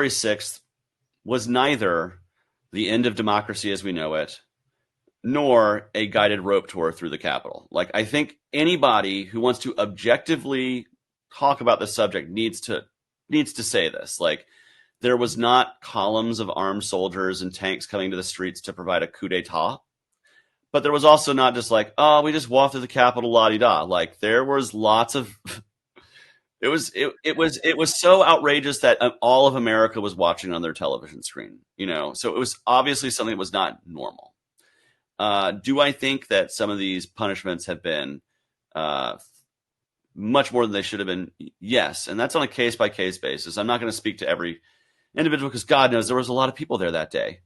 6th was neither the end of democracy as we know it, nor a guided rope tour through the Capitol. Like, I think anybody who wants to objectively talk about the subject needs to say this. Like, there was not columns of armed soldiers and tanks coming to the streets to provide a coup d'etat. But there was also not just like, oh, we just walked through the Capitol, la-di-da. Like, there was lots of it was so outrageous that all of America was watching on their television screen, So it was obviously something that was not normal. Do I think that some of these punishments have been much more than they should have been? Yes. And that's on a case-by-case basis. I'm not going to speak to every individual because God knows there was a lot of people there that day.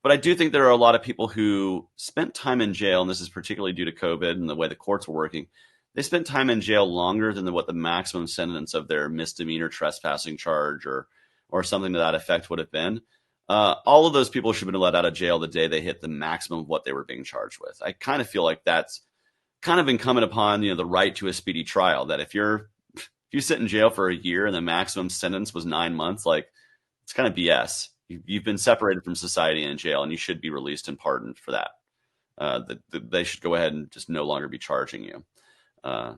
But I do think there are a lot of people who spent time in jail, and this is particularly due to COVID and the way the courts were working. They spent time in jail longer than what the maximum sentence of their misdemeanor trespassing charge or something to that effect would have been. All of those people should have been let out of jail the day they hit the maximum of what they were being charged with. I kind of feel like that's kind of incumbent upon the right to a speedy trial. That if you sit in jail for a year and the maximum sentence was 9 months, like, it's kind of BS. You've been separated from society and in jail, and you should be released and pardoned for that. They should go ahead and just no longer be charging you. And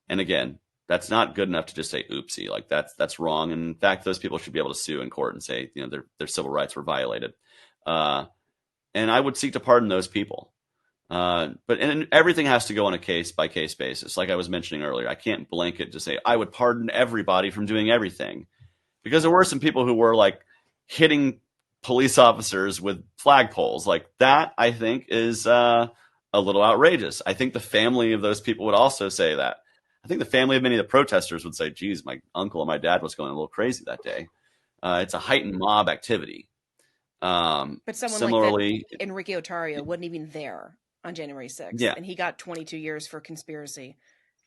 again, that's not good enough to just say oopsie. Like, that's wrong. And in fact, those people should be able to sue in court and say, their civil rights were violated. And I would seek to pardon those people. And everything has to go on a case by case basis. Like I was mentioning earlier, I can't blanket to say I would pardon everybody from doing everything, because there were some people who were like hitting police officers with flagpoles. Like, that, I think, is a little outrageous. I think the family of those people would also say that. I think the family of many of the protesters would say, geez, my uncle and my dad was going a little crazy that day. It's a heightened mob activity. But someone like that, Similarly, Enrique Otario, wasn't even there on January 6th, yeah. and he got 22 years for conspiracy.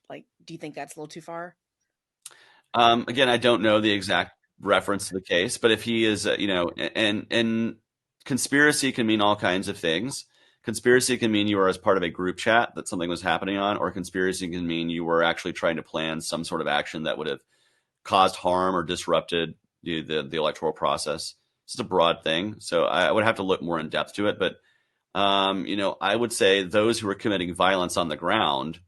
Like, do you think that's a little too far? Again, I don't know the exact reference to the case, but if he is, and conspiracy can mean all kinds of things. Conspiracy can mean you were as part of a group chat that something was happening on, or conspiracy can mean you were actually trying to plan some sort of action that would have caused harm or disrupted the electoral process. It's a broad thing, so I would have to look more in depth to it. But I would say those who are committing violence on the ground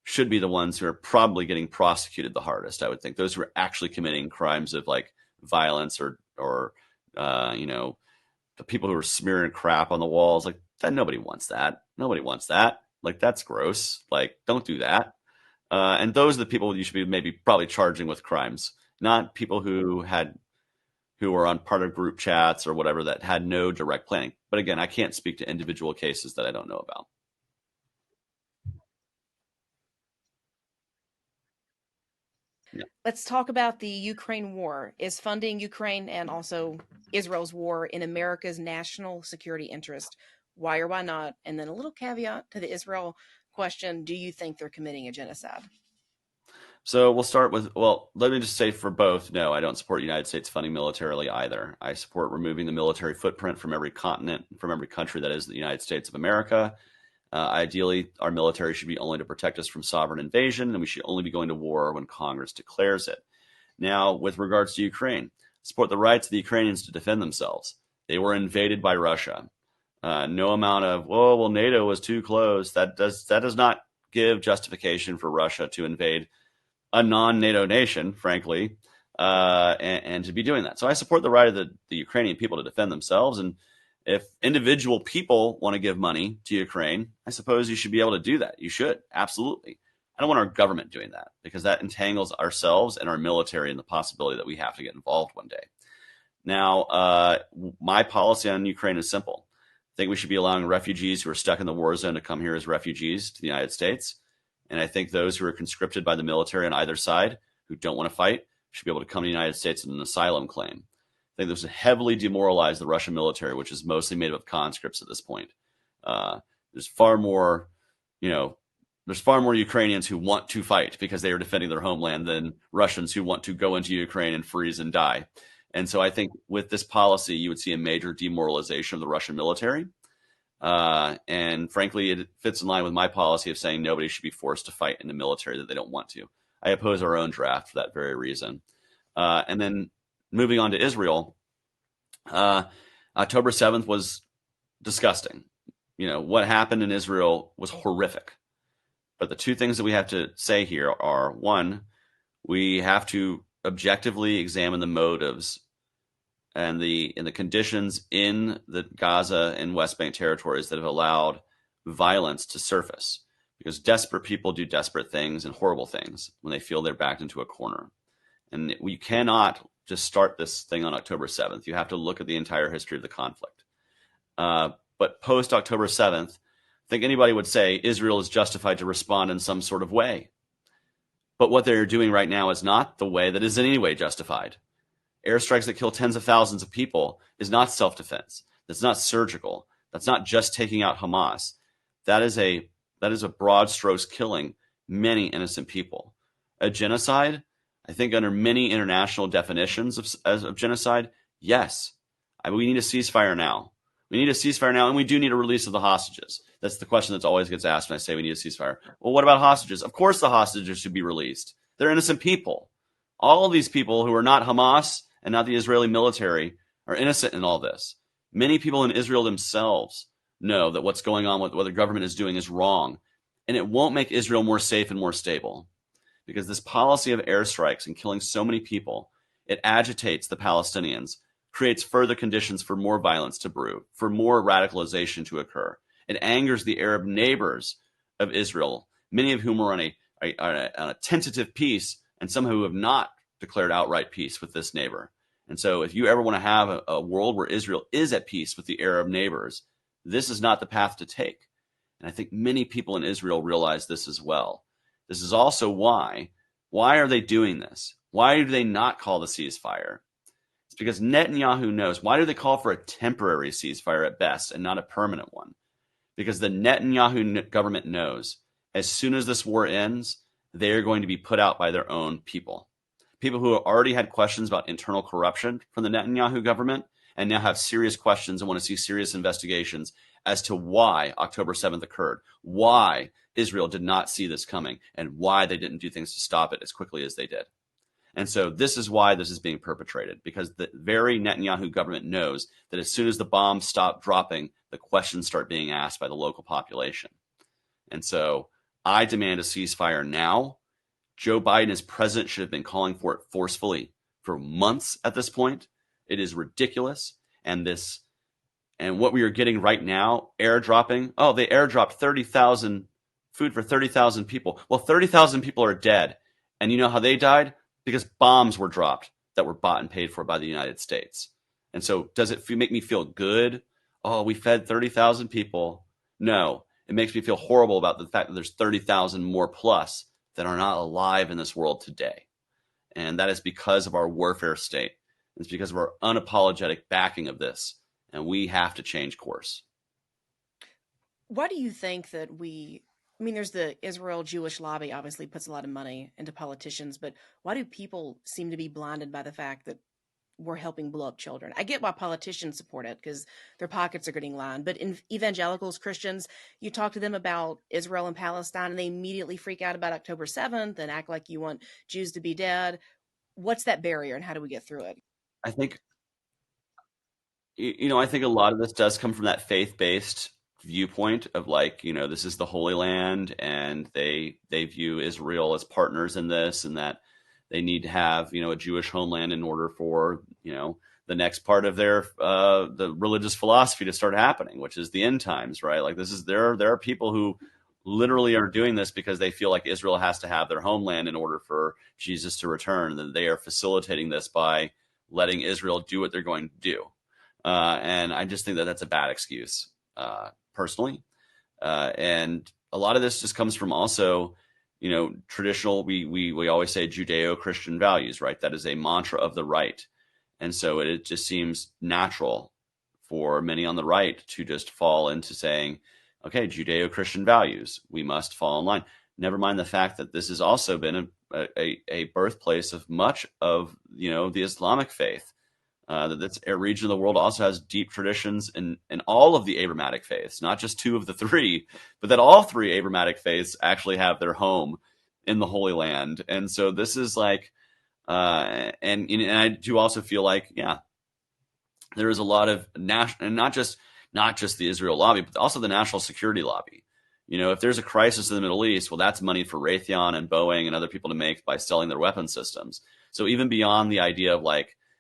should be the ones who are probably getting prosecuted the hardest. I would think those who are actually committing crimes of like violence or the people who are smearing crap on the walls, like that. Nobody wants that. Nobody wants that. Like that's gross. Like don't do that. And those are the people you should be maybe probably charging with crimes, not people who were on part of group chats or whatever that had no direct planning. But again, I can't speak to individual cases that I don't know about. Yeah. Let's talk about the Ukraine war. Is funding Ukraine and also Israel's war in America's national security interest? Why or why not? And then a little caveat to the Israel question. Do you think they're committing a genocide? So we'll start with, well, let me just say for both, no, I don't support the United States funding militarily either. I support removing the military footprint from every continent, from every country that is the United States of America. Ideally, our military should be only to protect us from sovereign invasion, and we should only be going to war when Congress declares it. Now, with regards to Ukraine, support the rights of the Ukrainians to defend themselves. They were invaded by Russia. No amount of, well, NATO was too close. That does not give justification for Russia to invade a non-NATO nation, frankly, and to be doing that. So I support the right of the Ukrainian people to defend themselves. And if individual people want to give money to Ukraine, I suppose you should be able to do that. You should, absolutely. I don't want our government doing that because that entangles ourselves and our military in the possibility that we have to get involved one day. Now, my policy on Ukraine is simple. I think we should be allowing refugees who are stuck in the war zone to come here as refugees to the United States. And I think those who are conscripted by the military on either side who don't want to fight should be able to come to the United States in an asylum claim. I think this would heavily demoralize the Russian military, which is mostly made up of conscripts at this point. There's far more Ukrainians who want to fight because they are defending their homeland than Russians who want to go into Ukraine and freeze and die. And so I think with this policy, you would see a major demoralization of the Russian military. And frankly, it fits in line with my policy of saying nobody should be forced to fight in the military that they don't want to. I oppose our own draft for that very reason. And then moving on to Israel, October 7th was disgusting. What happened in Israel was horrific. But the two things that we have to say here are, one, we have to objectively examine the motives and the conditions in the Gaza and West Bank territories that have allowed violence to surface. Because desperate people do desperate things and horrible things when they feel they're backed into a corner. And we cannot just start this thing on October 7th. You have to look at the entire history of the conflict. But post October 7th, I think anybody would say Israel is justified to respond in some sort of way. But what they're doing right now is not the way that is in any way justified. Airstrikes that kill tens of thousands of people is not self-defense. That's not surgical. That's not just taking out Hamas. That is a broad strokes killing many innocent people. A genocide, I think under many international definitions of genocide, yes. We need a ceasefire now. We need a ceasefire now, and we do need a release of the hostages. That's the question that always gets asked when I say we need a ceasefire. Well, what about hostages? Of course the hostages should be released. They're innocent people. All of these people who are not Hamas and not the Israeli military are innocent in all this. Many people in Israel themselves know that what's going on, what the government is doing is wrong. And it won't make Israel more safe and more stable. Because this policy of airstrikes and killing so many people, it agitates the Palestinians, creates further conditions for more violence to brew, for more radicalization to occur. It angers the Arab neighbors of Israel, many of whom are on a tentative peace, and some who have not declared outright peace with this neighbor. And so if you ever want to have a world where Israel is at peace with the Arab neighbors, this is not the path to take. And I think many people in Israel realize this as well, This is also why. Why are they doing this? Why do they not call the ceasefire? It's because Netanyahu knows. Why do they call for a temporary ceasefire at best and not a permanent one? Because the Netanyahu government knows as soon as this war ends, they are going to be put out by their own people. People who already had questions about internal corruption from the Netanyahu government and now have serious questions and want to see serious investigations as to why October 7th occurred, why Israel did not see this coming, and why they didn't do things to stop it as quickly as they did. And so this is why this is being perpetrated, because the very Netanyahu government knows that as soon as the bombs stop dropping, the questions start being asked by the local population. And so I demand a ceasefire now. Joe Biden as president should have been calling for it forcefully for months at this point. It is ridiculous. And what we are getting right now, airdropping. Oh, they airdropped 30,000 food for 30,000 people. Well, 30,000 people are dead. And you know how they died? Because bombs were dropped that were bought and paid for by the United States. And so does it make me feel good? Oh, we fed 30,000 people. No, it makes me feel horrible about the fact that there's 30,000 more plus that are not alive in this world today. And that is because of our warfare state. It's because of our unapologetic backing of this. And we have to change course. Why do you think that there's the Israel Jewish lobby obviously puts a lot of money into politicians, but why do people seem to be blinded by the fact that we're helping blow up children? I get why politicians support it because their pockets are getting lined, but in evangelicals, Christians, you talk to them about Israel and Palestine and they immediately freak out about October 7th and act like you want Jews to be dead. What's that barrier and how do we get through it? I think, I think a lot of this does come from that faith-based viewpoint of this is the Holy Land and they view Israel as partners in this and that they need to have, a Jewish homeland in order for, the next part of their the religious philosophy to start happening, which is the end times, right? Like there are people who literally are doing this because they feel like Israel has to have their homeland in order for Jesus to return. And they are facilitating this by letting Israel do what they're going to do. And I just think that that's a bad excuse, personally. And a lot of this just comes from also, traditional, we always say Judeo-Christian values, right? That is a mantra of the right. And so it just seems natural for many on the right to just fall into saying, okay, Judeo-Christian values, we must fall in line. Never mind the fact that this has also been a birthplace of much of, the Islamic faith. That this region of the world also has deep traditions in all of the Abrahamic faiths, not just two of the three, but that all three Abrahamic faiths actually have their home in the Holy Land. And so this is like, and I do also feel like, there is a lot of national, and not just the Israel lobby, but also the national security lobby. If there's a crisis in the Middle East, well, that's money for Raytheon and Boeing and other people to make by selling their weapon systems. So even beyond the idea of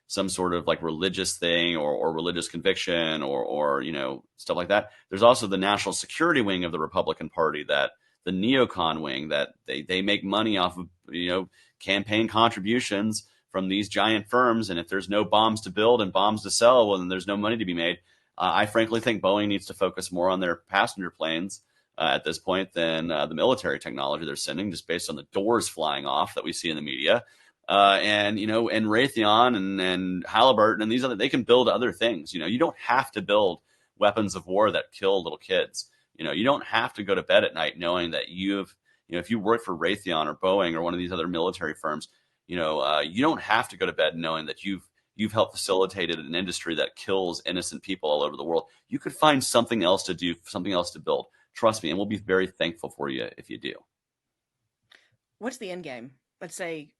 some sort of religious thing or religious conviction or stuff like that, there's also the national security wing of the Republican Party, that the neocon wing, that they make money off of campaign contributions from these giant firms. And if there's no bombs to build and bombs to sell, well, then there's no money to be made. I frankly think Boeing needs to focus more on their passenger planes at this point than the military technology they're sending, just based on the doors flying off that we see in the media. And Raytheon and Halliburton and these other, they can build other things. You don't have to build weapons of war that kill little kids. You don't have to go to bed at night knowing that if you work for Raytheon or Boeing or one of these other military firms, you don't have to go to bed knowing that you've helped facilitated an industry that kills innocent people all over the world. You could find something else to do, something else to build. Trust me, and we'll be very thankful for you if you do. What's the end game? Let's say,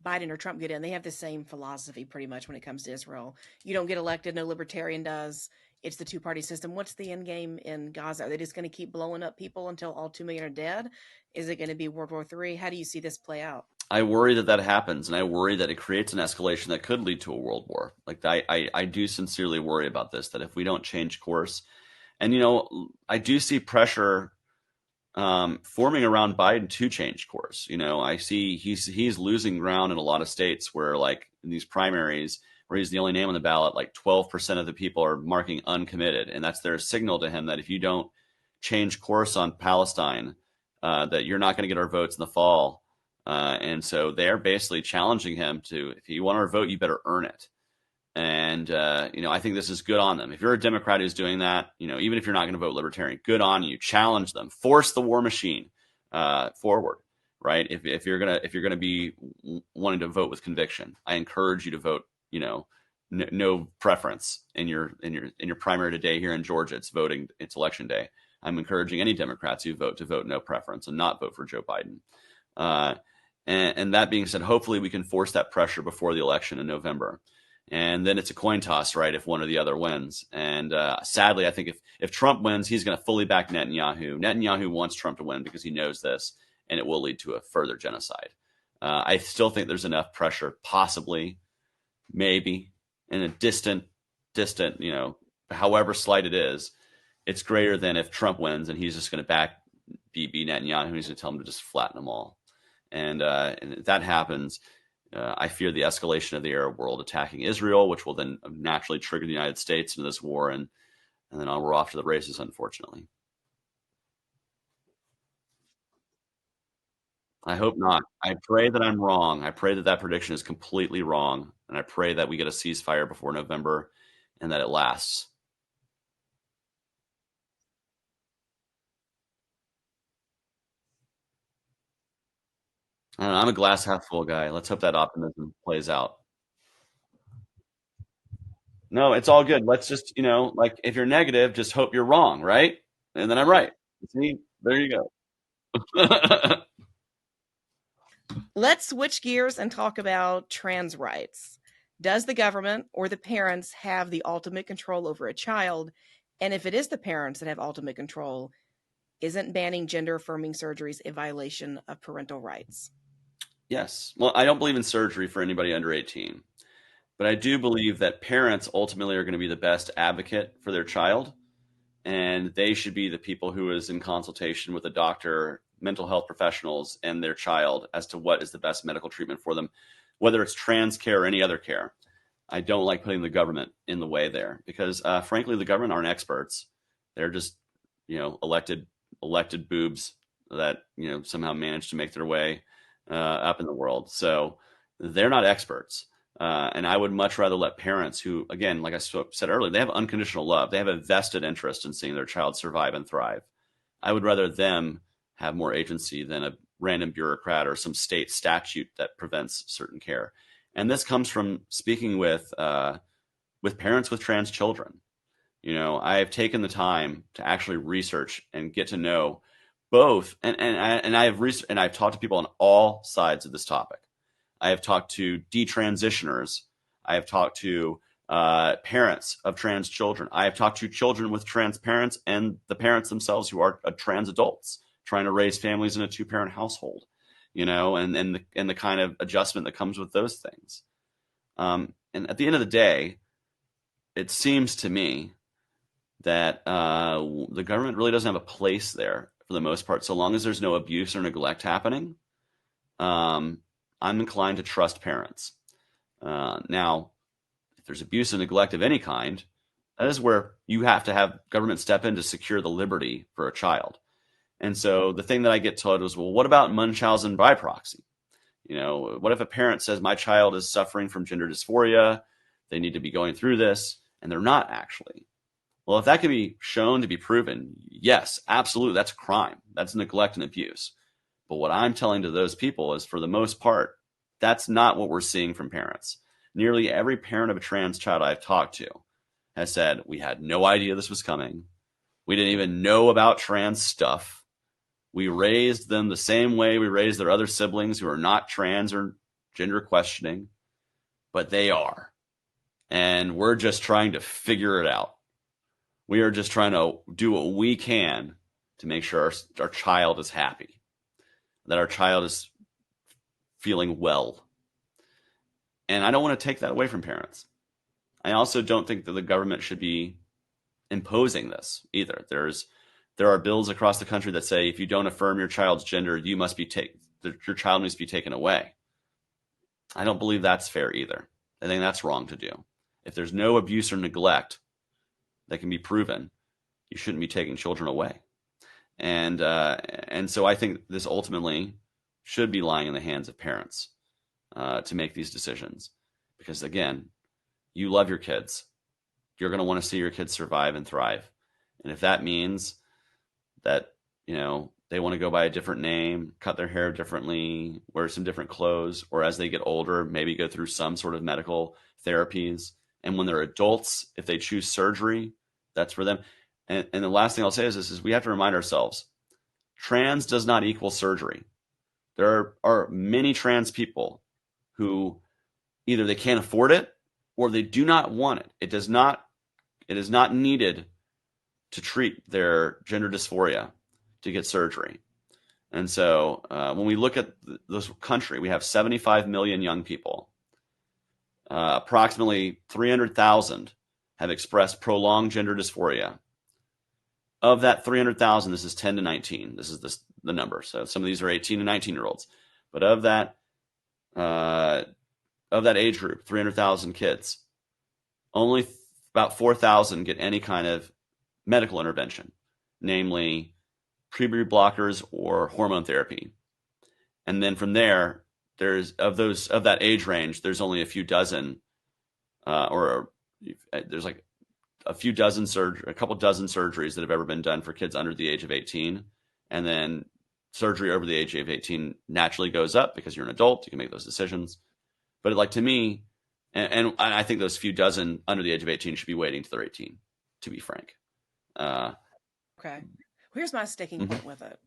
Biden or Trump get in, they have the same philosophy pretty much when it comes to Israel. You don't get elected, no libertarian does. It's the two-party system. What's the end game in Gaza? Are they just going to keep blowing up people until all 2 million are dead? Is it going to be World War III? How do you see this play out? I worry that happens, and I worry that it creates an escalation that could lead to a world war. I do sincerely worry about this, that if we don't change course, and I do see pressure forming around Biden to change course. I see he's losing ground in a lot of states where, in these primaries, where he's the only name on the ballot, 12% of the people are marking uncommitted, and that's their signal to him that if you don't change course on Palestine, that you're not going to get our votes in the fall. And so they're basically challenging him to, if you want our vote, you better earn it. And, I think this is good on them. If you're a Democrat who's doing that, even if you're not going to vote Libertarian, good on you. Challenge them. Force the war machine forward, right? If you're gonna be wanting to vote with conviction, I encourage you to vote. No preference in your primary today here in Georgia. It's election day. I'm encouraging any Democrats who vote to vote no preference and not vote for Joe Biden. And that being said, hopefully we can force that pressure before the election in November. And then it's a coin toss, right, if one or the other wins. And sadly, I think if Trump wins, he's going to fully back Netanyahu. Netanyahu wants Trump to win because he knows this, and it will lead to a further genocide. I still think there's enough pressure, possibly, maybe, in a distant, however slight it is, it's greater than if Trump wins and he's just going to back Bibi Netanyahu. He's going to tell him to just flatten them all. And if that happens, I fear the escalation of the Arab world attacking Israel, which will then naturally trigger the United States into this war, and then we're off to the races, unfortunately. I hope not. I pray that I'm wrong. I pray that prediction is completely wrong, and I pray that we get a ceasefire before November and that it lasts. I don't know, I'm a glass half full guy. Let's hope that optimism plays out. No, it's all good. Let's just, like if you're negative, just hope you're wrong, right? And then I'm right. See, there you go. Let's switch gears and talk about trans rights. Does the government or the parents have the ultimate control over a child? And if it is the parents that have ultimate control, isn't banning gender affirming surgeries a violation of parental rights? Yes. Well, I don't believe in surgery for anybody under 18, but I do believe that parents ultimately are going to be the best advocate for their child, and they should be the people who is in consultation with a doctor, mental health professionals, and their child as to what is the best medical treatment for them, whether it's trans care or any other care. I don't like putting the government in the way there because, frankly, the government aren't experts. They're just, elected boobs that somehow managed to make their way up in the world. So they're not experts. And I would much rather let parents who, again, like I said earlier, they have unconditional love. They have a vested interest in seeing their child survive and thrive. I would rather them have more agency than a random bureaucrat or some state statute that prevents certain care. And this comes from speaking with parents with trans children. I have taken the time to actually research and get to know both, and I've talked to people on all sides of this topic. I have talked to detransitioners. I have talked to parents of trans children. I have talked to children with trans parents and the parents themselves who are trans adults trying to raise families in a two-parent household, and the kind of adjustment that comes with those things. And at the end of the day, it seems to me that the government really doesn't have a place there for the most part, so long as there's no abuse or neglect happening. I'm inclined to trust parents. Now, if there's abuse and neglect of any kind, that is where you have to have government step in to secure the liberty for a child. And so the thing that I get told is, well, what about Munchausen by proxy? What if a parent says my child is suffering from gender dysphoria, they need to be going through this, and they're not actually? Well, if that can be shown to be proven, yes, absolutely, that's a crime. That's neglect and abuse. But what I'm telling to those people is, for the most part, that's not what we're seeing from parents. Nearly every parent of a trans child I've talked to has said, we had no idea this was coming. We didn't even know about trans stuff. We raised them the same way we raised their other siblings who are not trans or gender questioning, but they are. And we're just trying to figure it out. We are just trying to do what we can to make sure our child is happy, that our child is feeling well. And I don't want to take that away from parents. I also don't think that the government should be imposing this either. There are bills across the country that say if you don't affirm your child's gender, your child needs to be taken away. I don't believe that's fair either. I think that's wrong to do. If there's no abuse or neglect that can be proven, you shouldn't be taking children away. And so I think this ultimately should be lying in the hands of parents to make these decisions, because again, you love your kids. You're going to want to see your kids survive and thrive. And if that means that, they want to go by a different name, cut their hair differently, wear some different clothes, or as they get older, maybe go through some sort of medical therapies. And when they're adults, if they choose surgery, that's for them. And the last thing I'll say is this: is we have to remind ourselves, trans does not equal surgery. There are many trans people who either they can't afford it or they do not want it. It is not needed to treat their gender dysphoria to get surgery. And so when we look at this country, we have 75 million young people. Approximately 300,000 have expressed prolonged gender dysphoria. Of that 300,000, this is 10 to 19. This is the number. So some of these are 18 to 19-year-olds. But of that age group, 300,000 kids, only about 4,000 get any kind of medical intervention, namely puberty blockers or hormone therapy. And then from there, there's of that age range, there's only a few dozen, there's like a couple dozen surgeries that have ever been done for kids under the age of 18. And then surgery over the age of 18 naturally goes up because you're an adult, you can make those decisions. But like, to me, and I think those few dozen under the age of 18 should be waiting till they're 18, to be frank. Okay. Here's my sticking point with it.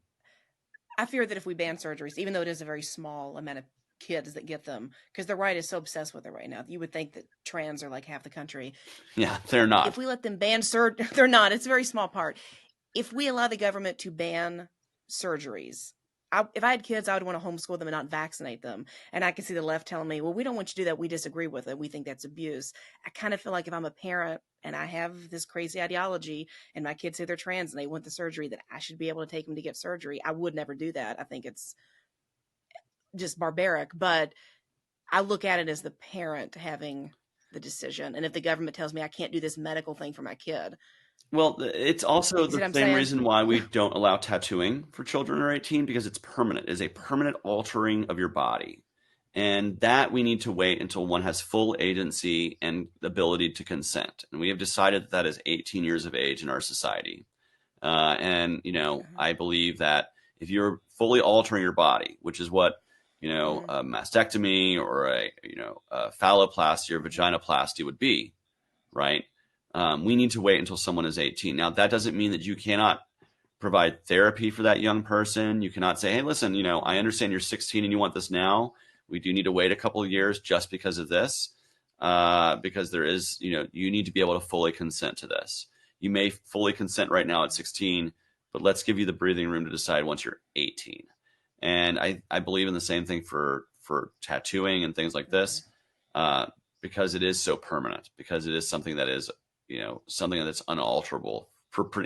I fear that if we ban surgeries, even though it is a very small amount of kids that get them, because the right is so obsessed with it right now. You would think that trans are like half the country. Yeah, they're not. If we let them ban they're not. It's a very small part. If we allow the government to ban surgeries, if I had kids, I would want to homeschool them and not vaccinate them. And I can see the left telling me, well, we don't want you to do that. We disagree with it. We think that's abuse. I kind of feel like if I'm a parent and I have this crazy ideology and my kids say they're trans and they want the surgery, that I should be able to take them to get surgery. I would never do that. I think it's just barbaric. But I look at it as the parent having the decision. And if the government tells me I can't do this medical thing for my kid. Well, it's also the same reason why we don't allow tattooing for children under 18, because it's permanent. It is a permanent altering of your body. And that we need to wait until one has full agency and the ability to consent. And we have decided that is 18 years of age in our society. I believe that if you're fully altering your body, which is what, a mastectomy or a phalloplasty or vaginoplasty would be, right? We need to wait until someone is 18. Now, that doesn't mean that you cannot provide therapy for that young person. You cannot say, hey, listen, I understand you're 16 and you want this now. We do need to wait a couple of years just because of this, because there is, you need to be able to fully consent to this. You may fully consent right now at 16, but let's give you the breathing room to decide once you're 18. And I believe in the same thing for tattooing and things like this, because it is so permanent, because it is something that is, something that's unalterable.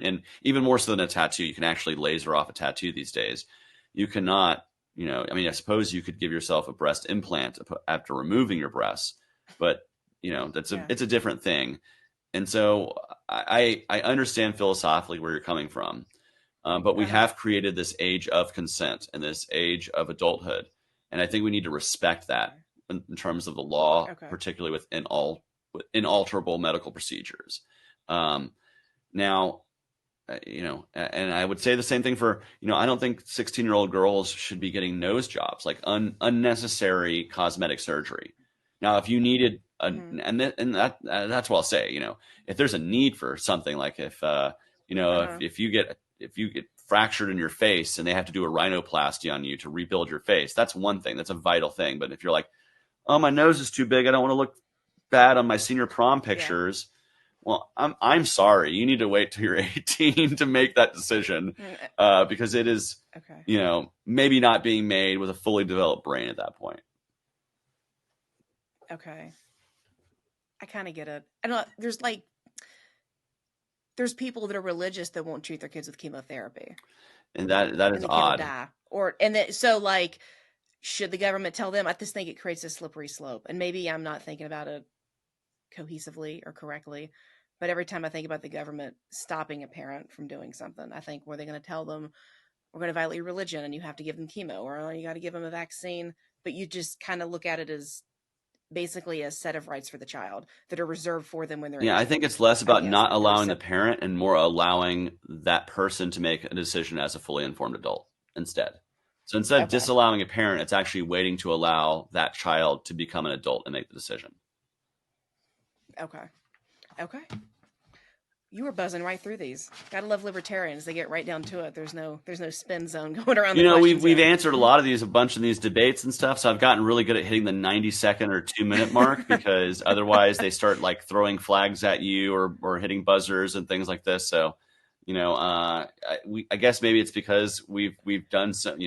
And even more so than a tattoo, you can actually laser off a tattoo these days. You cannot, I suppose you could give yourself a breast implant after removing your breasts, but it's a different thing. And so I understand philosophically where you're coming from, but we have created this age of consent and this age of adulthood, and I think we need to respect that in terms of the law, particularly with inalterable medical procedures. Now, and I would say the same thing for, I don't think 16-year-old girls should be getting nose jobs, like unnecessary cosmetic surgery. Now, if you needed, that's what I'll say, if there's a need for something, like if you get fractured in your face and they have to do a rhinoplasty on you to rebuild your face, that's one thing. That's a vital thing. But if you're like, oh, my nose is too big, I don't want to look bad on my senior prom pictures. Yeah. Well, I'm sorry. You need to wait till you're 18 to make that decision, because it is, maybe not being made with a fully developed brain at that point. Okay. I kind of get it. I know there's people that are religious that won't treat their kids with chemotherapy. And that is odd. Die. Should the government tell them? I just think it creates a slippery slope. And maybe I'm not thinking about it cohesively or correctly, But every time I think about the government stopping a parent from doing something, I think, were they going to tell them, we're going to violate your religion and you have to give them chemo, or you got to give them a vaccine? But you just kind of look at it as basically a set of rights for the child that are reserved for them when they're Yeah, I age think 40, it's less I about guess. not That they're allowing the parent and more allowing that person to make a decision as a fully informed adult instead. So instead of okay. disallowing a parent, it's actually waiting to allow that child to become an adult and make the decision. Okay. Okay. You were buzzing right through these. Gotta love libertarians. They get right down to it. There's no spin zone going around You the know, we've questions we've here. answered a bunch of these debates and stuff. So I've gotten really good at hitting the 90-second or 2-minute mark because otherwise they start like throwing flags at you or hitting buzzers and things like this. So, I guess maybe it's because we've done some.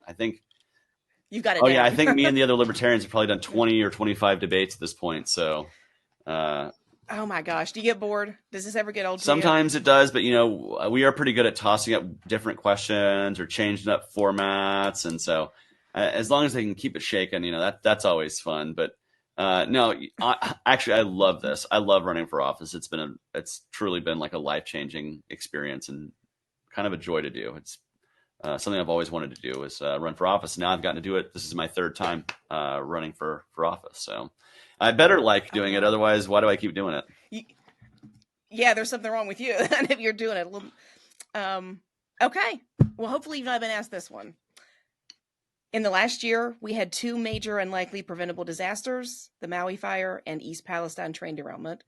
I think. You've got it Oh yeah, I down. think me and the other libertarians have probably done 20 or 25 debates at this point. So. Uh, Oh my gosh. Do you get bored? Does this ever get old to you? Sometimes it does, but we are pretty good at tossing up different questions or changing up formats, and so as long as they can keep it shaken, that's always fun. But no, actually, I love this. I love running for office. It's truly been like a life-changing experience and kind of a joy to do. It's something I've always wanted to do is run for office. Now I've gotten to do it. This is my third time running for office, so I better like Oh doing it. wow. Otherwise, why do I keep doing it? You, yeah, there's something wrong with you if you're doing it. Um, okay. Well, hopefully you've not been asked this one. In the last year, we had two major unlikely preventable disasters, the Maui fire and East Palestine train derailment.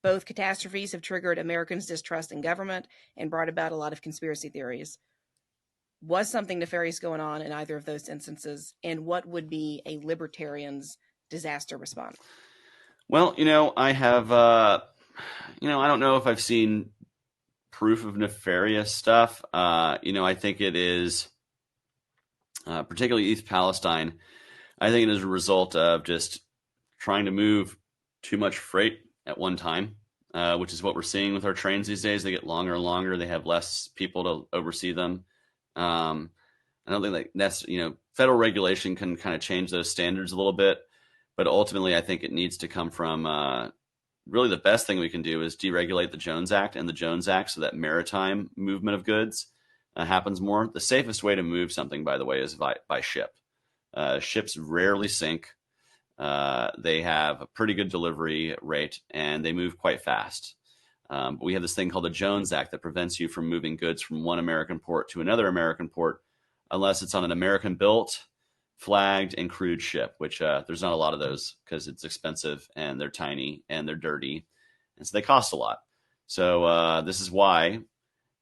Both catastrophes have triggered Americans' distrust in government and brought about a lot of conspiracy theories. Was something nefarious going on in either of those instances? And what would be a libertarian's disaster response? Well, I have, I don't know if I've seen proof of nefarious stuff. I think it is, particularly East Palestine, I think it is a result of just trying to move too much freight at one time, which is what we're seeing with our trains these days. They get longer and longer. They have less people to oversee them. Um, I don't think that's, federal regulation can kind of change those standards a little bit, but ultimately I think it needs to come from really the best thing we can do is deregulate the Jones Act and the Jones Act so that maritime movement of goods happens more. The safest way to move something, by the way, is by ship. Ships rarely sink. They have a pretty good delivery rate and they move quite fast. But we have this thing called the Jones Act that prevents you from moving goods from one American port to another American port unless it's on an American built, flagged, and crewed ship, which there's not a lot of those because it's expensive and they're tiny and they're dirty. And so they cost a lot. So this is why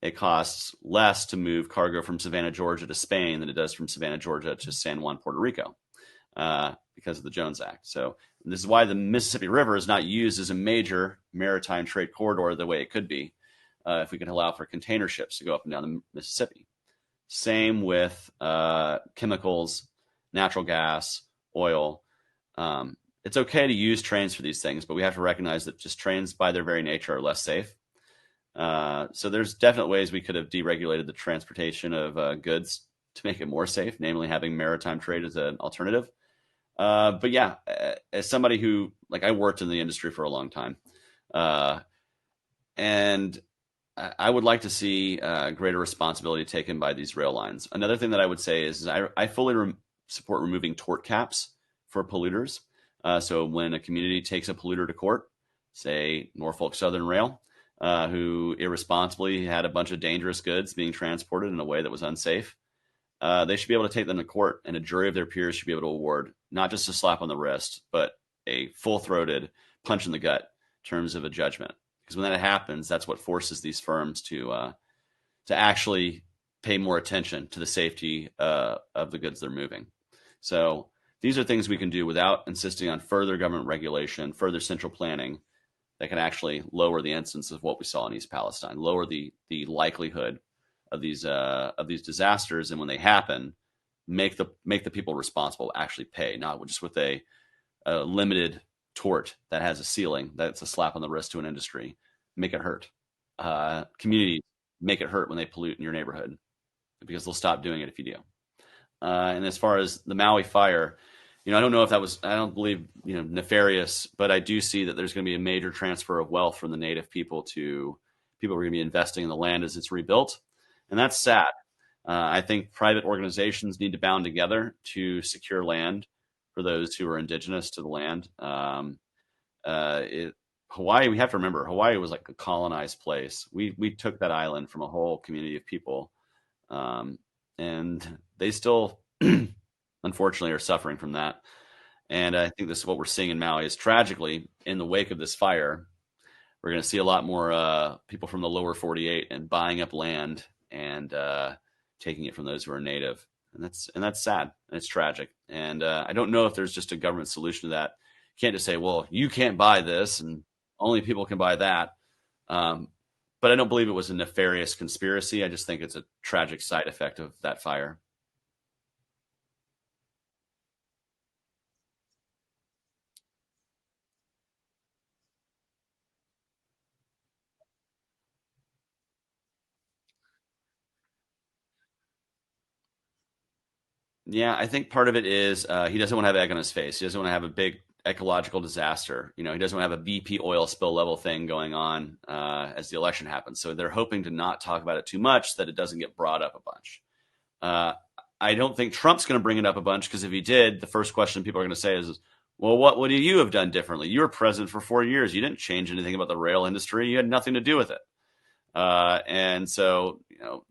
it costs less to move cargo from Savannah, Georgia to Spain than it does from Savannah, Georgia to San Juan, Puerto Rico, because of the Jones Act. So this is why the Mississippi River is not used as a major maritime trade corridor the way it could be if we could allow for container ships to go up and down the Mississippi. Same with chemicals, natural gas, oil. It's okay to use trains for these things, but we have to recognize that just trains by their very nature are less safe. So there's definite ways we could have deregulated the transportation of goods to make it more safe, namely having maritime trade as an alternative. But yeah, as somebody who, like, I worked in the industry for a long time, and I would like to see greater responsibility taken by these rail lines. Another thing that I would say is I fully support removing tort caps for polluters. So when a community takes a polluter to court, say Norfolk Southern Rail, who irresponsibly had a bunch of dangerous goods being transported in a way that was unsafe, they should be able to take them to court, and a jury of their peers should be able to award not just a slap on the wrist, but a full-throated punch in the gut in terms of a judgment. Because when that happens, that's what forces these firms to actually pay more attention to the safety of the goods they're moving. So these are things we can do without insisting on further government regulation, further central planning that can actually lower the incidence of what we saw in East Palestine, lower the likelihood of these disasters, and when they happen, make the people responsible actually pay, not just with a limited tort that has a ceiling that's a slap on the wrist to an industry. Make it hurt. Communities make it hurt when they pollute in your neighborhood because they'll stop doing it if you do. And as far as the Maui fire, I don't know if that was, I don't believe, nefarious, but I do see that there's going to be a major transfer of wealth from the native people to people who are going to be investing in the land as it's rebuilt. And that's sad. I think private organizations need to bound together to secure land for those who are indigenous to the land. Hawaii, we have to remember, Hawaii was like a colonized place. We took that island from a whole community of people, and they still, unfortunately, are suffering from that. And I think this is what we're seeing in Maui is tragically in the wake of this fire, we're going to see a lot more people from the lower 48 and buying up land and taking it from those who are native. And that's sad. And it's tragic. And I don't know if there's just a government solution to that. You can't just say, well, you can't buy this and only people can buy that. But I don't believe it was a nefarious conspiracy. I just think it's a tragic side effect of that fire. Yeah, I think part of it is he doesn't want to have egg on his face. He doesn't want to have a big ecological disaster. He doesn't want to have a BP oil spill level thing going on as the election happens. So they're hoping to not talk about it too much, so that it doesn't get brought up a bunch. I don't think Trump's going to bring it up a bunch, because if he did, the first question people are going to say is, well, what would you have done differently? You were president for 4 years. You didn't change anything about the rail industry. You had nothing to do with it. And so,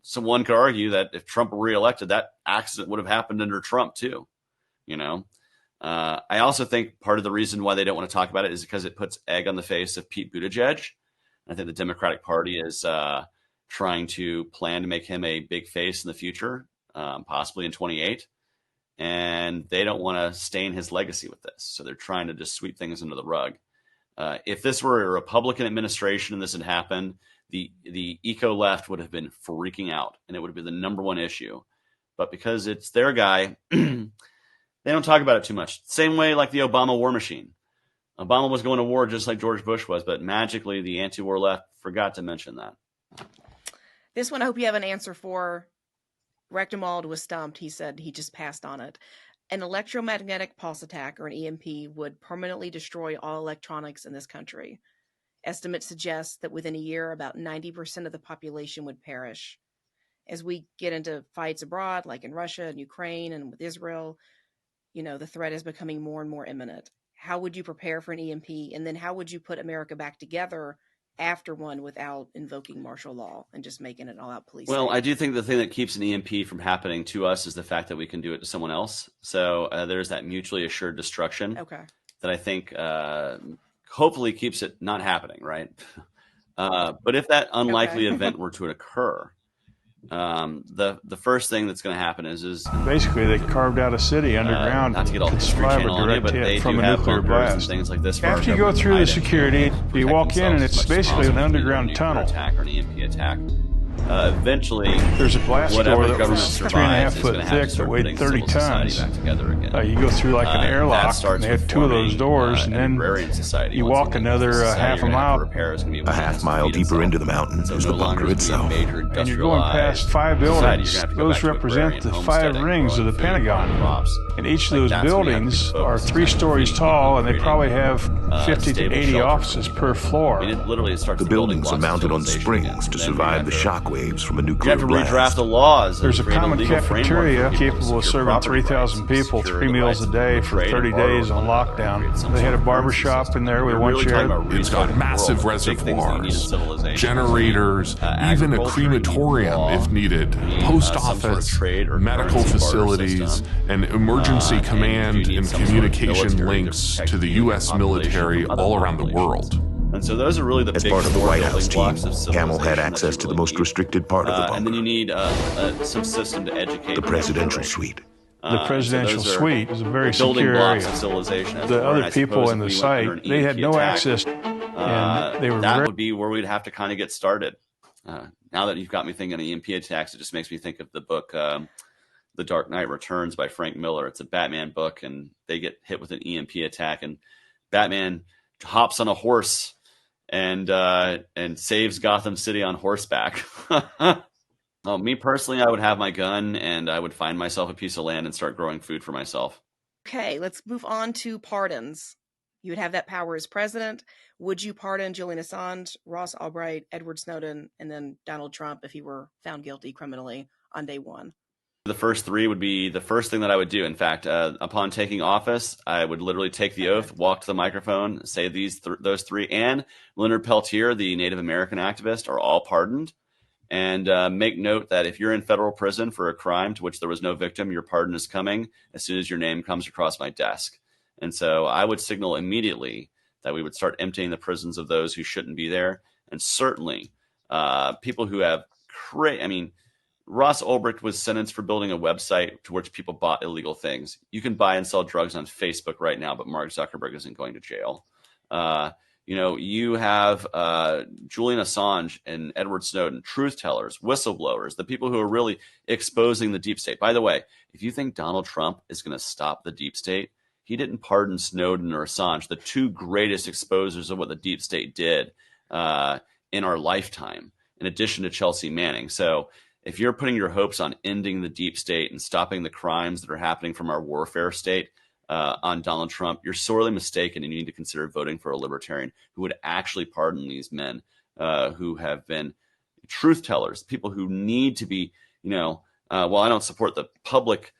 someone could argue that if Trump were reelected, that accident would have happened under Trump too. I also think part of the reason why they don't want to talk about it is because it puts egg on the face of Pete Buttigieg. I think the Democratic Party is trying to plan to make him a big face in the future, possibly in 28. And they don't want to stain his legacy with this. So they're trying to just sweep things under the rug. If this were a Republican administration and this had happened, the eco left would have been freaking out, and it would have been the number one issue. But because it's their guy, they don't talk about it too much. Same way like the Obama war machine. Obama was going to war just like George Bush was, but magically the anti-war left forgot to mention that. This one I hope you have an answer for. Rectumald was stumped. He said he just passed on it. An electromagnetic pulse attack, or an EMP, would permanently destroy all electronics in this country. Estimates suggest that within a year, about 90% of the population would perish. As we get into fights abroad, like in Russia and Ukraine and with Israel, the threat is becoming more and more imminent. How would you prepare for an EMP? And then how would you put America back together after one without invoking martial law and just making it all-out police Well, state? I do think the thing that keeps an EMP from happening to us is the fact that we can do it to someone else. So there's that mutually assured destruction that I think hopefully keeps it not happening, right? But if that unlikely event were to occur, the first thing that's going to happen is basically they carved out a city underground. Not to get all could History survive Channel a on you, direct but they hit from do a have nuclear bunkers and blast. things like this. After you go through the security, you walk in and it's basically an underground tunnel. Attack or an EMP attack. Eventually, there's a blast whatever door that government was 3.5 survives is foot going to have thick to start that weighed putting 30 civil society tons. back together again. You go through like an airlock, and they have two of those doors, and then society. you walk another half a mile. A half mile deeper into the mountain is the bunker itself. And you're going past 5 buildings. Those represent the 5 rings of the Pentagon. And each of those buildings are 3 stories tall, and they probably have 50 to 80 offices per floor. The buildings are mounted on springs to survive the shock waves from a You nuclear have to blast. redraft the laws. There's a common cafeteria capable of serving 3,000 people 3 meals a day for 30 days on lockdown. They had a barber shop in there with one chair. It's got massive reservoirs, generators, even a crematorium if needed, post office, medical facilities, and emergency command and communication links to the U.S. military all around the world. And so those are really the As big part of the four White House building team, blocks of Camel had civilization access that to you the most really restricted part of the bunker. And then you need some system to educate The the presidential next suite. The presidential so those are suite is a very building secure blocks area. of civilization. as it The were, and other I people suppose in if the we went under site, an they had EMP no attack, access, and they were that very would be where we'd have to kind of get started. Now that you've got me thinking of EMP attacks, it just makes me think of the book The Dark Knight Returns by Frank Miller. It's a Batman book, and they get hit with an EMP attack, and Batman hops on a horse and saves Gotham City on horseback. Me personally, I would have my gun, and I would find myself a piece of land and start growing food for myself. Okay, let's move on to pardons. You would have that power as president. Would you pardon Julian Assange, Ross Albright, Edward Snowden, and then Donald Trump if he were found guilty criminally on day one? The first three would be the first thing that I would do. In fact, upon taking office, I would literally take the oath, walk to the microphone, say those three, and Leonard Peltier, the Native American activist, are all pardoned. And make note that if you're in federal prison for a crime to which there was no victim, your pardon is coming as soon as your name comes across my desk. And so I would signal immediately that we would start emptying the prisons of those who shouldn't be there. And certainly people who have Ross Ulbricht was sentenced for building a website to which people bought illegal things. You can buy and sell drugs on Facebook right now, but Mark Zuckerberg isn't going to jail. You have Julian Assange and Edward Snowden, truth tellers, whistleblowers, the people who are really exposing the deep state. By the way, if you think Donald Trump is going to stop the deep state, he didn't pardon Snowden or Assange, the two greatest exposers of what the deep state did in our lifetime, in addition to Chelsea Manning. So if you're putting your hopes on ending the deep state and stopping the crimes that are happening from our warfare state on Donald Trump, you're sorely mistaken, and you need to consider voting for a libertarian who would actually pardon these men who have been truth tellers, people who need to be, while I don't support the public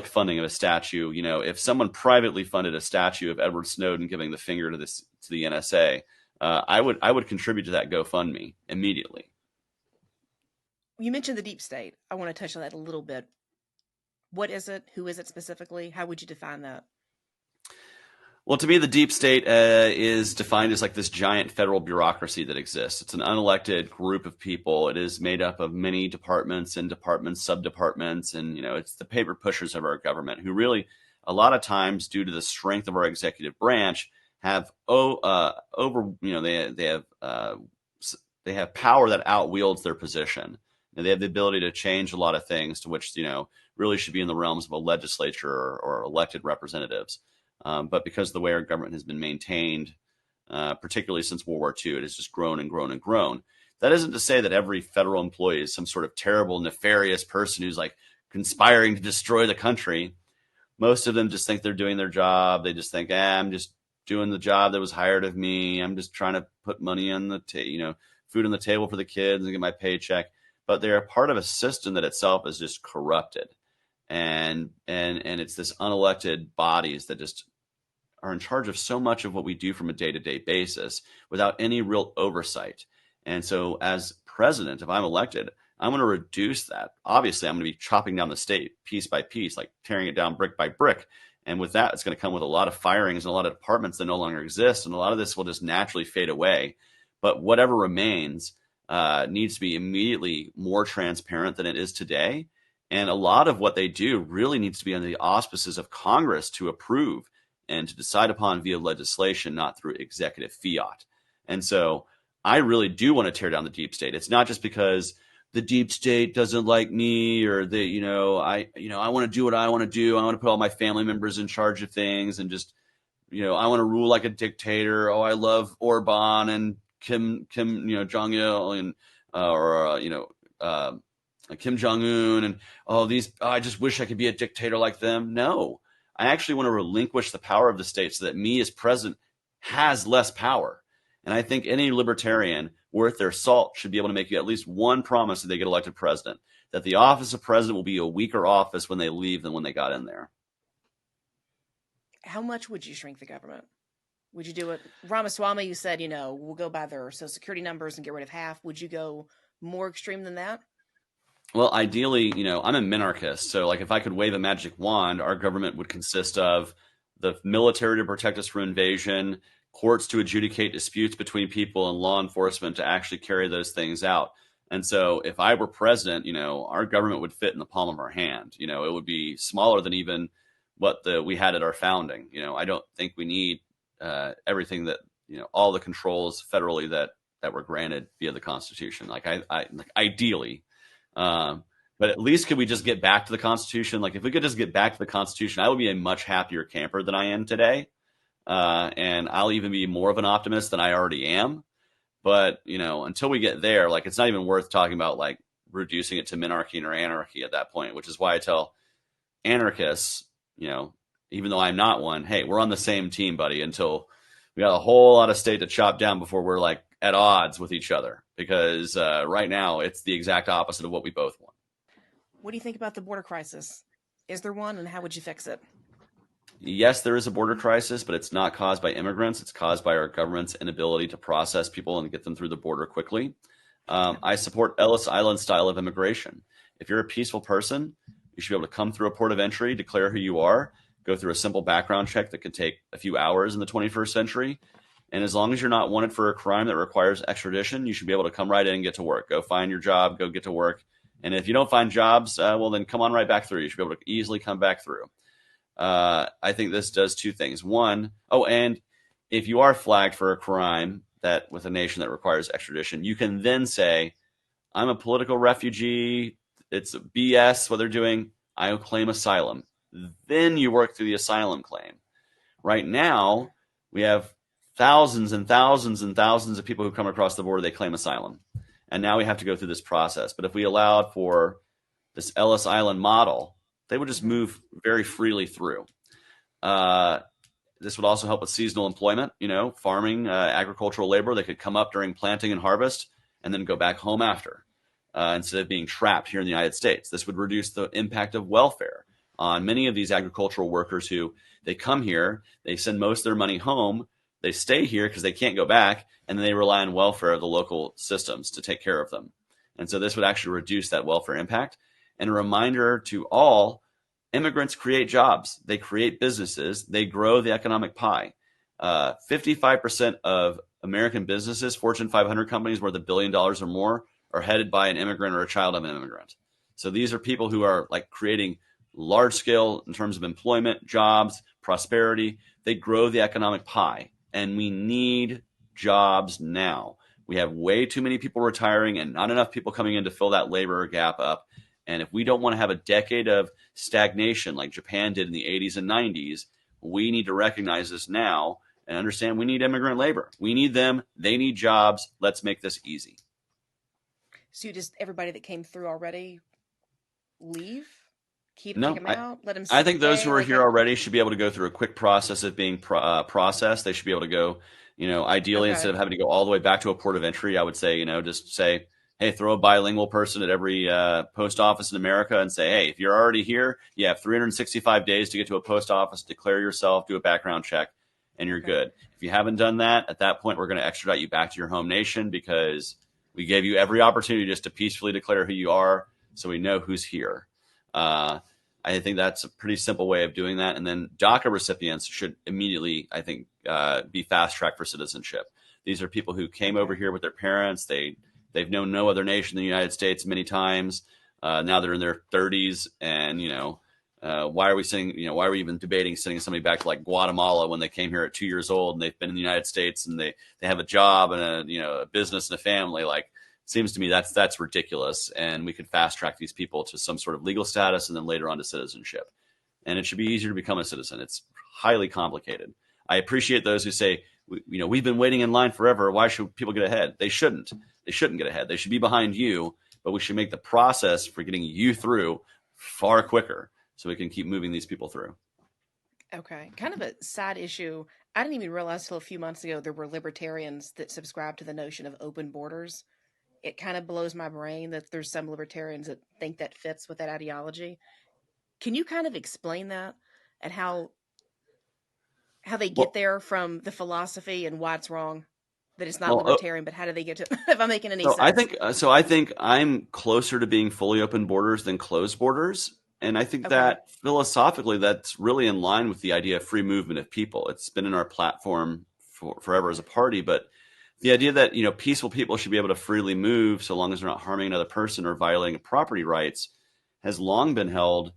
funding of a statue, if someone privately funded a statue of Edward Snowden giving the finger to the NSA, I would contribute to that GoFundMe immediately. You mentioned the deep state. I want to touch on that a little bit. What is it? Who is it specifically? How would you define that? Well, to me, the deep state is defined as like this giant federal bureaucracy that exists. It's an unelected group of people. It is made up of many departments and sub-departments, and it's the paper pushers of our government who really, a lot of times, due to the strength of our executive branch, have they have power that outwields their position. They have the ability to change a lot of things to which really should be in the realms of a legislature or elected representatives. But because of the way our government has been maintained, particularly since World War II, it has just grown and grown and grown. That isn't to say that every federal employee is some sort of terrible, nefarious person who's like conspiring to destroy the country. Most of them just think they're doing their job. They just think, I'm just doing the job that was hired of me. I'm just trying to put money on the food on the table for the kids and get my paycheck. But they're a part of a system that itself is just corrupted. And it's this unelected bodies that just are in charge of so much of what we do from a day-to-day basis without any real oversight. And so as president, if I'm elected, I'm going to reduce that. Obviously, I'm going to be chopping down the state piece by piece, like tearing it down brick by brick. And with that, it's going to come with a lot of firings and a lot of departments that no longer exist. And a lot of this will just naturally fade away. But whatever remains needs to be immediately more transparent than it is today. And a lot of what they do really needs to be under the auspices of Congress to approve and to decide upon via legislation, not through executive fiat. And so I really do want to tear down the deep state. It's not just because the deep state doesn't like me or I want to do what I want to do. I want to put all my family members in charge of things and just, I want to rule like a dictator. Oh, I love Orban and Kim Jong-il and Kim Jong-un and I just wish I could be a dictator like them. No, I actually want to relinquish the power of the state so that me as president has less power. And I think any libertarian worth their salt should be able to make you at least one promise that they get elected president, that the office of president will be a weaker office when they leave than when they got in there. How much would you shrink the government? Would you do it? Ramaswamy, you said, we'll go by their social security numbers and get rid of half. Would you go more extreme than that? Well, ideally, I'm a minarchist. So like if I could wave a magic wand, our government would consist of the military to protect us from invasion, courts to adjudicate disputes between people, and law enforcement to actually carry those things out. And so if I were president, our government would fit in the palm of our hand. It would be smaller than even what we had at our founding. I don't think we need everything that, all the controls federally that were granted via the Constitution. Like ideally, but at least could we just get back to the Constitution? Like if we could just get back to the Constitution, I would be a much happier camper than I am today. And I'll even be more of an optimist than I already am. But, until we get there, like it's not even worth talking about like reducing it to minarchy or anarchy at that point, which is why I tell anarchists, even though I'm not one, hey, we're on the same team, buddy, until we got a whole lot of state to chop down before we're like at odds with each other, because right now it's the exact opposite of what we both want. What do you think about the border crisis? Is there one, and how would you fix it? Yes, there is a border crisis, but it's not caused by immigrants. It's caused by our government's inability to process people and get them through the border quickly. I support Ellis Island style of immigration. If you're a peaceful person, you should be able to come through a port of entry, declare who you are, go through a simple background check that could take a few hours in the 21st century. And as long as you're not wanted for a crime that requires extradition, you should be able to come right in and get to work. Go find your job, go get to work. And if you don't find jobs, well, then come on right back through. You should be able to easily come back through. I think this does two things. One, and if you are flagged for a crime that with a nation that requires extradition, you can then say, I'm a political refugee. It's BS what they're doing. I claim asylum. Then you work through the asylum claim. Right now, we have thousands and thousands and thousands of people who come across the border, they claim asylum. And now we have to go through this process. But if we allowed for this Ellis Island model, they would just move very freely through. This would also help with seasonal employment, farming, agricultural labor. They could come up during planting and harvest and then go back home after, instead of being trapped here in the United States. This would reduce the impact of welfare on many of these agricultural workers who they come here, they send most of their money home, they stay here because they can't go back, and then they rely on welfare of the local systems to take care of them. And so this would actually reduce that welfare impact. And a reminder to all, immigrants create jobs, they create businesses, they grow the economic pie. 55% of American businesses, Fortune 500 companies worth $1 billion or more, are headed by an immigrant or a child of an immigrant. So these are people who are like creating large scale in terms of employment, jobs, prosperity. They grow the economic pie, and we need jobs now. We have way too many people retiring and not enough people coming in to fill that labor gap up. And if we don't want to have a decade of stagnation like Japan did in the 80s and 90s, we need to recognize this now and understand we need immigrant labor. We need them. They need jobs. Let's make this easy. So just everybody that came through already leave? Kick No, them out? Let them I think those who are here already should be able to go through a quick process of being processed. They should be able to go, ideally instead of having to go all the way back to a port of entry, I would say, just say, hey, throw a bilingual person at every post office in America and say, hey, if you're already here, you have 365 days to get to a post office, declare yourself, do a background check, and you're good. If you haven't done that, at that point, we're going to extradite you back to your home nation because we gave you every opportunity just to peacefully declare who you are so we know who's here. I think that's a pretty simple way of doing that. And then DACA recipients should immediately, I think, be fast-tracked for citizenship. These are people who came over here with their parents. They've known no other nation than the United States many times. Now they're in their 30s, and why are we even debating sending somebody back to like Guatemala when they came here at 2 years old and they've been in the United States and they have a job and a business and a family? Like, seems to me that's ridiculous, and we could fast track these people to some sort of legal status and then later on to citizenship. And it should be easier to become a citizen. It's highly complicated. I appreciate those who say, we've been waiting in line forever. Why should people get ahead? They shouldn't. They shouldn't get ahead. They should be behind you, but we should make the process for getting you through far quicker so we can keep moving these people through. Okay. Kind of a side issue. I didn't even realize till a few months ago there were libertarians that subscribe to the notion of open borders. It kind of blows my brain that there's some libertarians that think that fits with that ideology. Can you kind of explain that and how they get there from the philosophy and why it's wrong? That it's not libertarian, but how do they get to if I'm making any sense? I think I'm closer to being fully open borders than closed borders. And I think that philosophically, that's really in line with the idea of free movement of people. It's been in our platform forever as a party, but the idea that, peaceful people should be able to freely move so long as they're not harming another person or violating property rights has long been held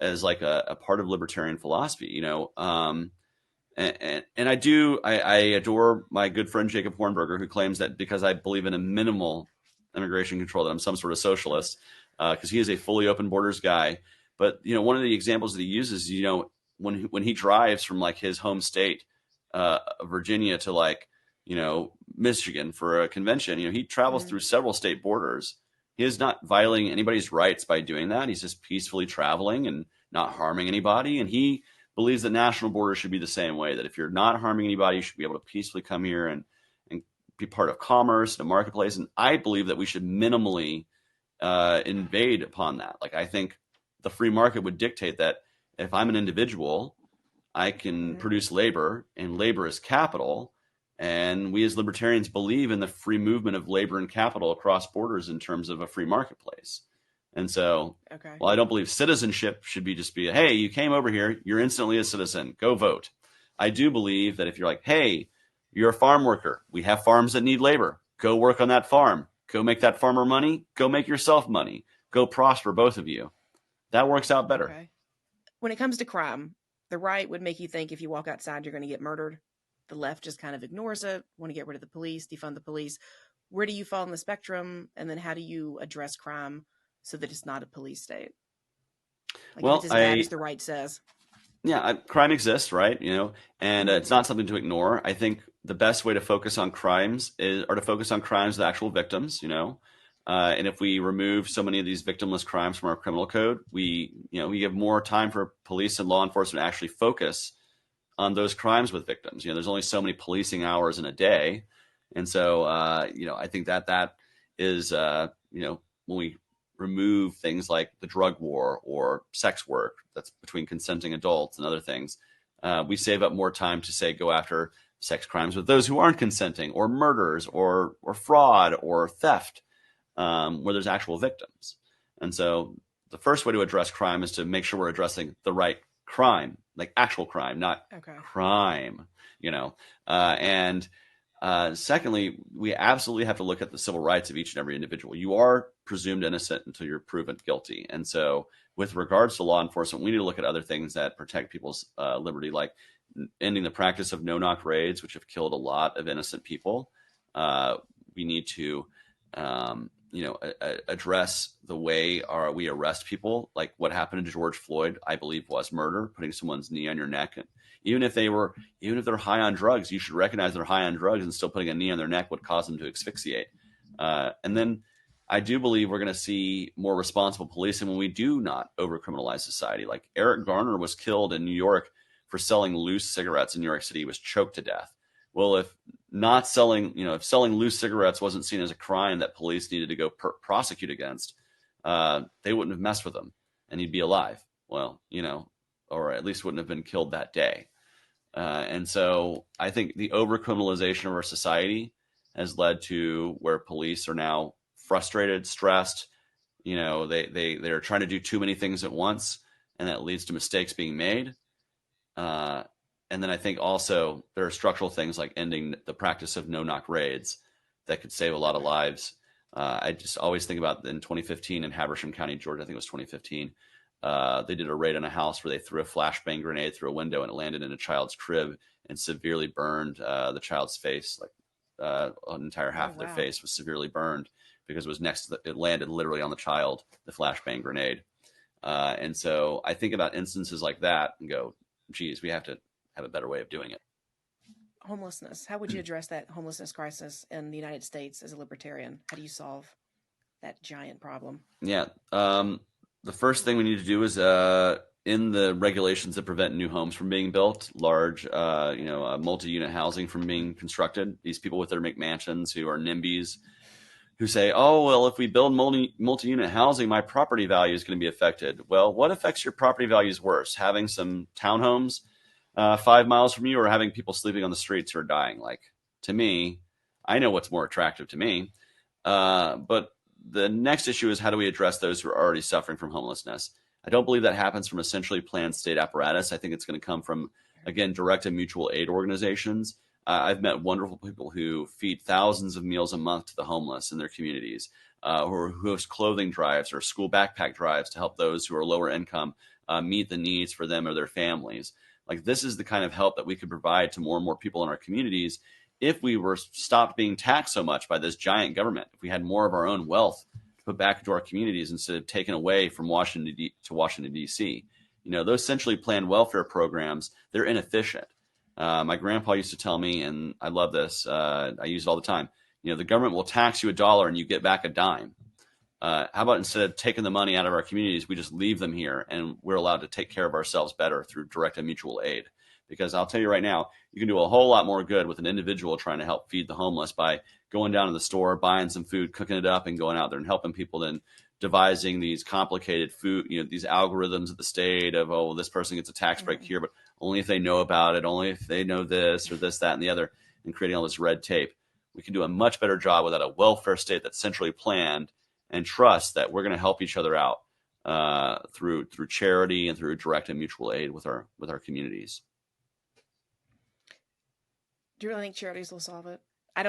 as like a part of libertarian philosophy, And I adore my good friend Jacob Hornberger, who claims that because I believe in a minimal immigration control, that I'm some sort of socialist, because he is a fully open borders guy. But, one of the examples that he uses, when he drives from like his home state, Virginia, to like, Michigan for a convention, he travels through several state borders. He is not violating anybody's rights by doing that. He's just peacefully traveling and not harming anybody. And he believes that national borders should be the same way, that if you're not harming anybody, you should be able to peacefully come here and be part of commerce, the marketplace. And I believe that we should minimally invade upon that. Like, I think the free market would dictate that if I'm an individual, I can produce labor, and labor is capital. And we as libertarians believe in the free movement of labor and capital across borders in terms of a free marketplace. And so, while I don't believe citizenship should be hey, you came over here, you're instantly a citizen, go vote. I do believe that if you're like, hey, you're a farm worker, we have farms that need labor, go work on that farm, go make that farmer money, go make yourself money, go prosper, both of you. That works out better. Okay. When it comes to crime, the right would make you think if you walk outside, you're going to get murdered. The left just kind of ignores it, want to get rid of the police, defund the police. Where do you fall on the spectrum? And then how do you address crime so that it's not a police state? Like, well, it's as bad as the right says. Yeah, crime exists, right? And it's not something to ignore. I think the best way to focus on crimes to focus on crimes of the actual victims, and if we remove so many of these victimless crimes from our criminal code, we give more time for police and law enforcement to actually focus on those crimes with victims. There's only so many policing hours in a day. And so, I think that is, when we remove things like the drug war or sex work that's between consenting adults and other things, we save up more time to, say, go after sex crimes with those who aren't consenting, or murders, or fraud, or theft, where there's actual victims. And so the first way to address crime is to make sure we're addressing the right crime, like actual crime, not crime, and secondly, we absolutely have to look at the civil rights of each and every individual. You are presumed innocent until you're proven guilty. And so with regards to law enforcement, we need to look at other things that protect people's liberty, like ending the practice of no-knock raids, which have killed a lot of innocent people. We need to address the way we arrest people. Like what happened to George Floyd, I believe, was murder, putting someone's knee on your neck. And even if they're high on drugs, you should recognize they're high on drugs, and still putting a knee on their neck would cause them to asphyxiate. And then I do believe we're going to see more responsible policing when we do not over-criminalize society. Like Eric Garner was killed in New York for selling loose cigarettes in New York City. He was choked to death. Well, if selling loose cigarettes wasn't seen as a crime that police needed to go prosecute against, they wouldn't have messed with him, and he'd be alive. Well, or at least wouldn't have been killed that day. And so I think the over-criminalization of our society has led to where police are now frustrated, stressed. They're trying to do too many things at once, and that leads to mistakes being made. And then I think also there are structural things like ending the practice of no-knock raids that could save a lot of lives. I just always think about in 2015 in Habersham County, Georgia, I think it was 2015, they did a raid on a house where they threw a flashbang grenade through a window, and it landed in a child's crib and severely burned the child's face. Like an entire half of their face was severely burned because it was it landed literally on the child, the flashbang grenade. And so I think about instances like that and go, geez, we have to have a better way of doing it. Homelessness. How would you address that homelessness crisis in the United States as a libertarian? How do you solve that giant problem? Yeah. The first thing we need to do is in the regulations that prevent new homes from being built, large, multi-unit housing from being constructed. These people with their McMansions who are NIMBYs who say, oh, well, if we build multi-unit housing, my property value is going to be affected. Well, what affects your property values worse? Having some townhomes 5 miles from you, or having people sleeping on the streets who are dying? Like, to me, I know what's more attractive to me. But the next issue is, how do we address those who are already suffering from homelessness? I don't believe that happens from a centrally planned state apparatus. I think it's going to come from, again, direct and mutual aid organizations. I've met wonderful people who feed thousands of meals a month to the homeless in their communities, who host clothing drives or school backpack drives to help those who are lower income meet the needs for them or their families. Like, this is the kind of help that we could provide to more and more people in our communities if we were stopped being taxed so much by this giant government. If we had more of our own wealth to put back into our communities instead of taken away from Washington D.C. Those centrally planned welfare programs, they're inefficient. My grandpa used to tell me, and I love this, I use it all the time, the government will tax you $1 and you get back a dime. how about instead of taking the money out of our communities, we just leave them here and we're allowed to take care of ourselves better through direct and mutual aid? Because I'll tell you right now, you can do a whole lot more good with an individual trying to help feed the homeless by going down to the store, buying some food, cooking it up, and going out there and helping people than devising these complicated food, these algorithms of the state of, oh, well, this person gets a tax break here, but only if they know about it, only if they know this or this, that, and the other, and creating all this red tape. We can do a much better job without a welfare state that's centrally planned, and trust that we're going to help each other out through charity and through direct and mutual aid with our communities. Do you really think charities will solve it? I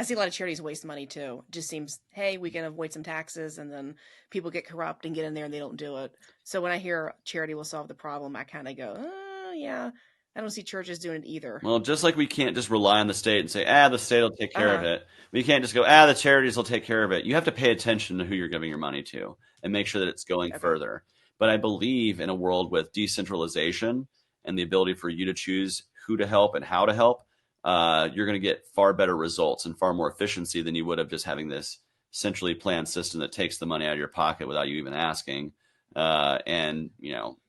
see a lot of charities waste money too. It just seems, hey, we can avoid some taxes, and then people get corrupt and get in there and they don't do it. So when I hear charity will solve the problem, I kind of go, yeah, I don't see churches doing it either. Well, just like we can't just rely on the state and say, the state will take care of it. We can't just go, the charities will take care of it. You have to pay attention to who you're giving your money to and make sure that it's going further. But I believe in a world with decentralization and the ability for you to choose who to help and how to help, you're going to get far better results and far more efficiency than you would have just having this centrally planned system that takes the money out of your pocket without you even asking, and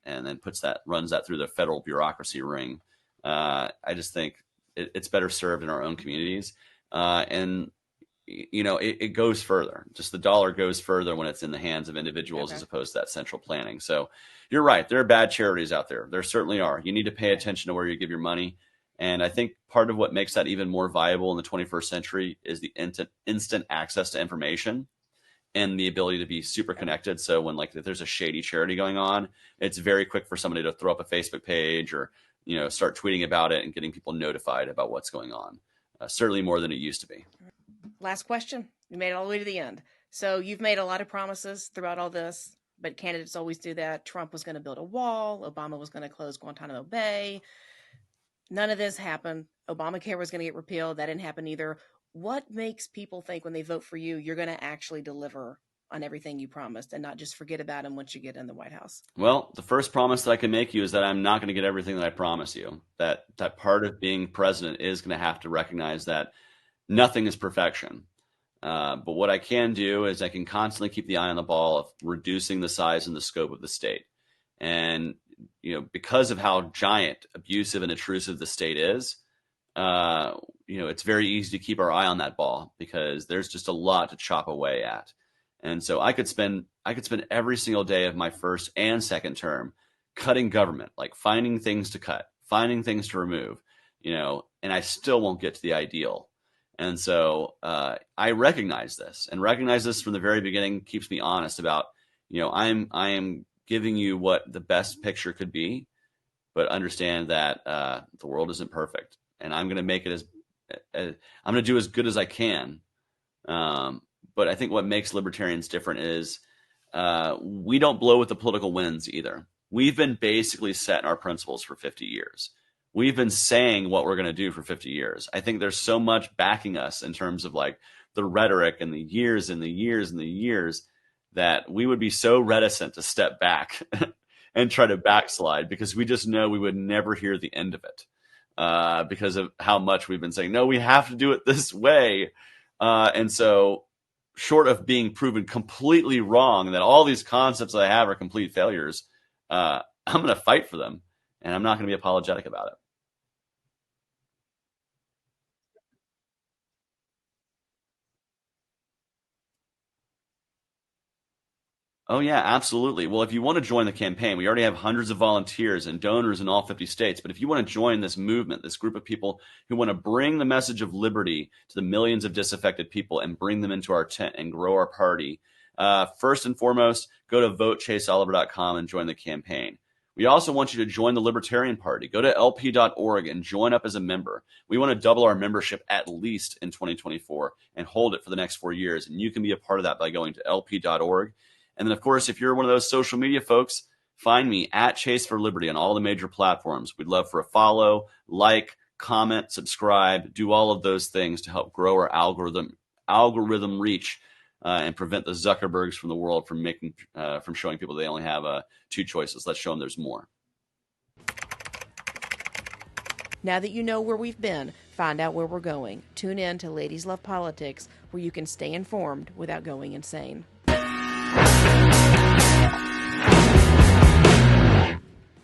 then runs that through the federal bureaucracy ring. I just think it's better served in our own communities, and it goes further. Just the dollar goes further when it's in the hands of individuals as opposed to that central planning. So you're right. There are bad charities out there. There certainly are. You need to pay attention to where you give your money. And I think part of what makes that even more viable in the 21st century is the instant access to information and the ability to be super connected. So when if there's a shady charity going on, it's very quick for somebody to throw up a Facebook page or, start tweeting about it and getting people notified about what's going on. Certainly more than it used to be. Last question. We made it all the way to the end. So you've made a lot of promises throughout all this, but candidates always do that. Trump was going to build a wall. Obama was going to close Guantanamo Bay. None of this happened. Obamacare was going to get repealed. That didn't happen either. What makes people think when they vote for you, you're going to actually deliver on everything you promised and not just forget about them once you get in the White House? Well, the first promise that I can make you is that I'm not going to get everything that I promise you. That part of being president is going to have to recognize that nothing is perfection. But what I can do is I can constantly keep the eye on the ball of reducing the size and the scope of the state. And because of how giant, abusive, and intrusive the state is, it's very easy to keep our eye on that ball because there's just a lot to chop away at. And so I could spend every single day of my first and second term cutting government, like finding things to cut, finding things to remove, and I still won't get to the ideal. And so I recognize this, and recognize this from the very beginning keeps me honest about, I am giving you what the best picture could be, but understand that the world isn't perfect, and I'm going to make it I'm going to do as good as I can. But I think what makes libertarians different is we don't blow with the political winds either. We've been basically setting our principles for 50 years. We've been saying what we're going to do for 50 years. I think there's so much backing us in terms of the rhetoric and the years and the years and the years that we would be so reticent to step back and try to backslide because we just know we would never hear the end of it because of how much we've been saying, no, we have to do it this way. And so short of being proven completely wrong, that all these concepts that I have are complete failures, I'm going to fight for them, and I'm not going to be apologetic about it. Oh, yeah, absolutely. Well, if you want to join the campaign, we already have hundreds of volunteers and donors in all 50 states. But if you want to join this movement, this group of people who want to bring the message of liberty to the millions of disaffected people and bring them into our tent and grow our party, first and foremost, go to votechaseoliver.com and join the campaign. We also want you to join the Libertarian Party. Go to lp.org and join up as a member. We want to double our membership at least in 2024 and hold it for the next 4 years. And you can be a part of that by going to lp.org. And then, of course, if you're one of those social media folks, find me at Chase for Liberty on all the major platforms. We'd love for a follow, like, comment, subscribe, do all of those things to help grow our algorithm reach and prevent the Zuckerbergs from the world from showing people they only have two choices. Let's show them there's more. Now that you know where we've been, Find out where we're going. Tune in to Ladies Love Politics, where you can stay informed without going insane.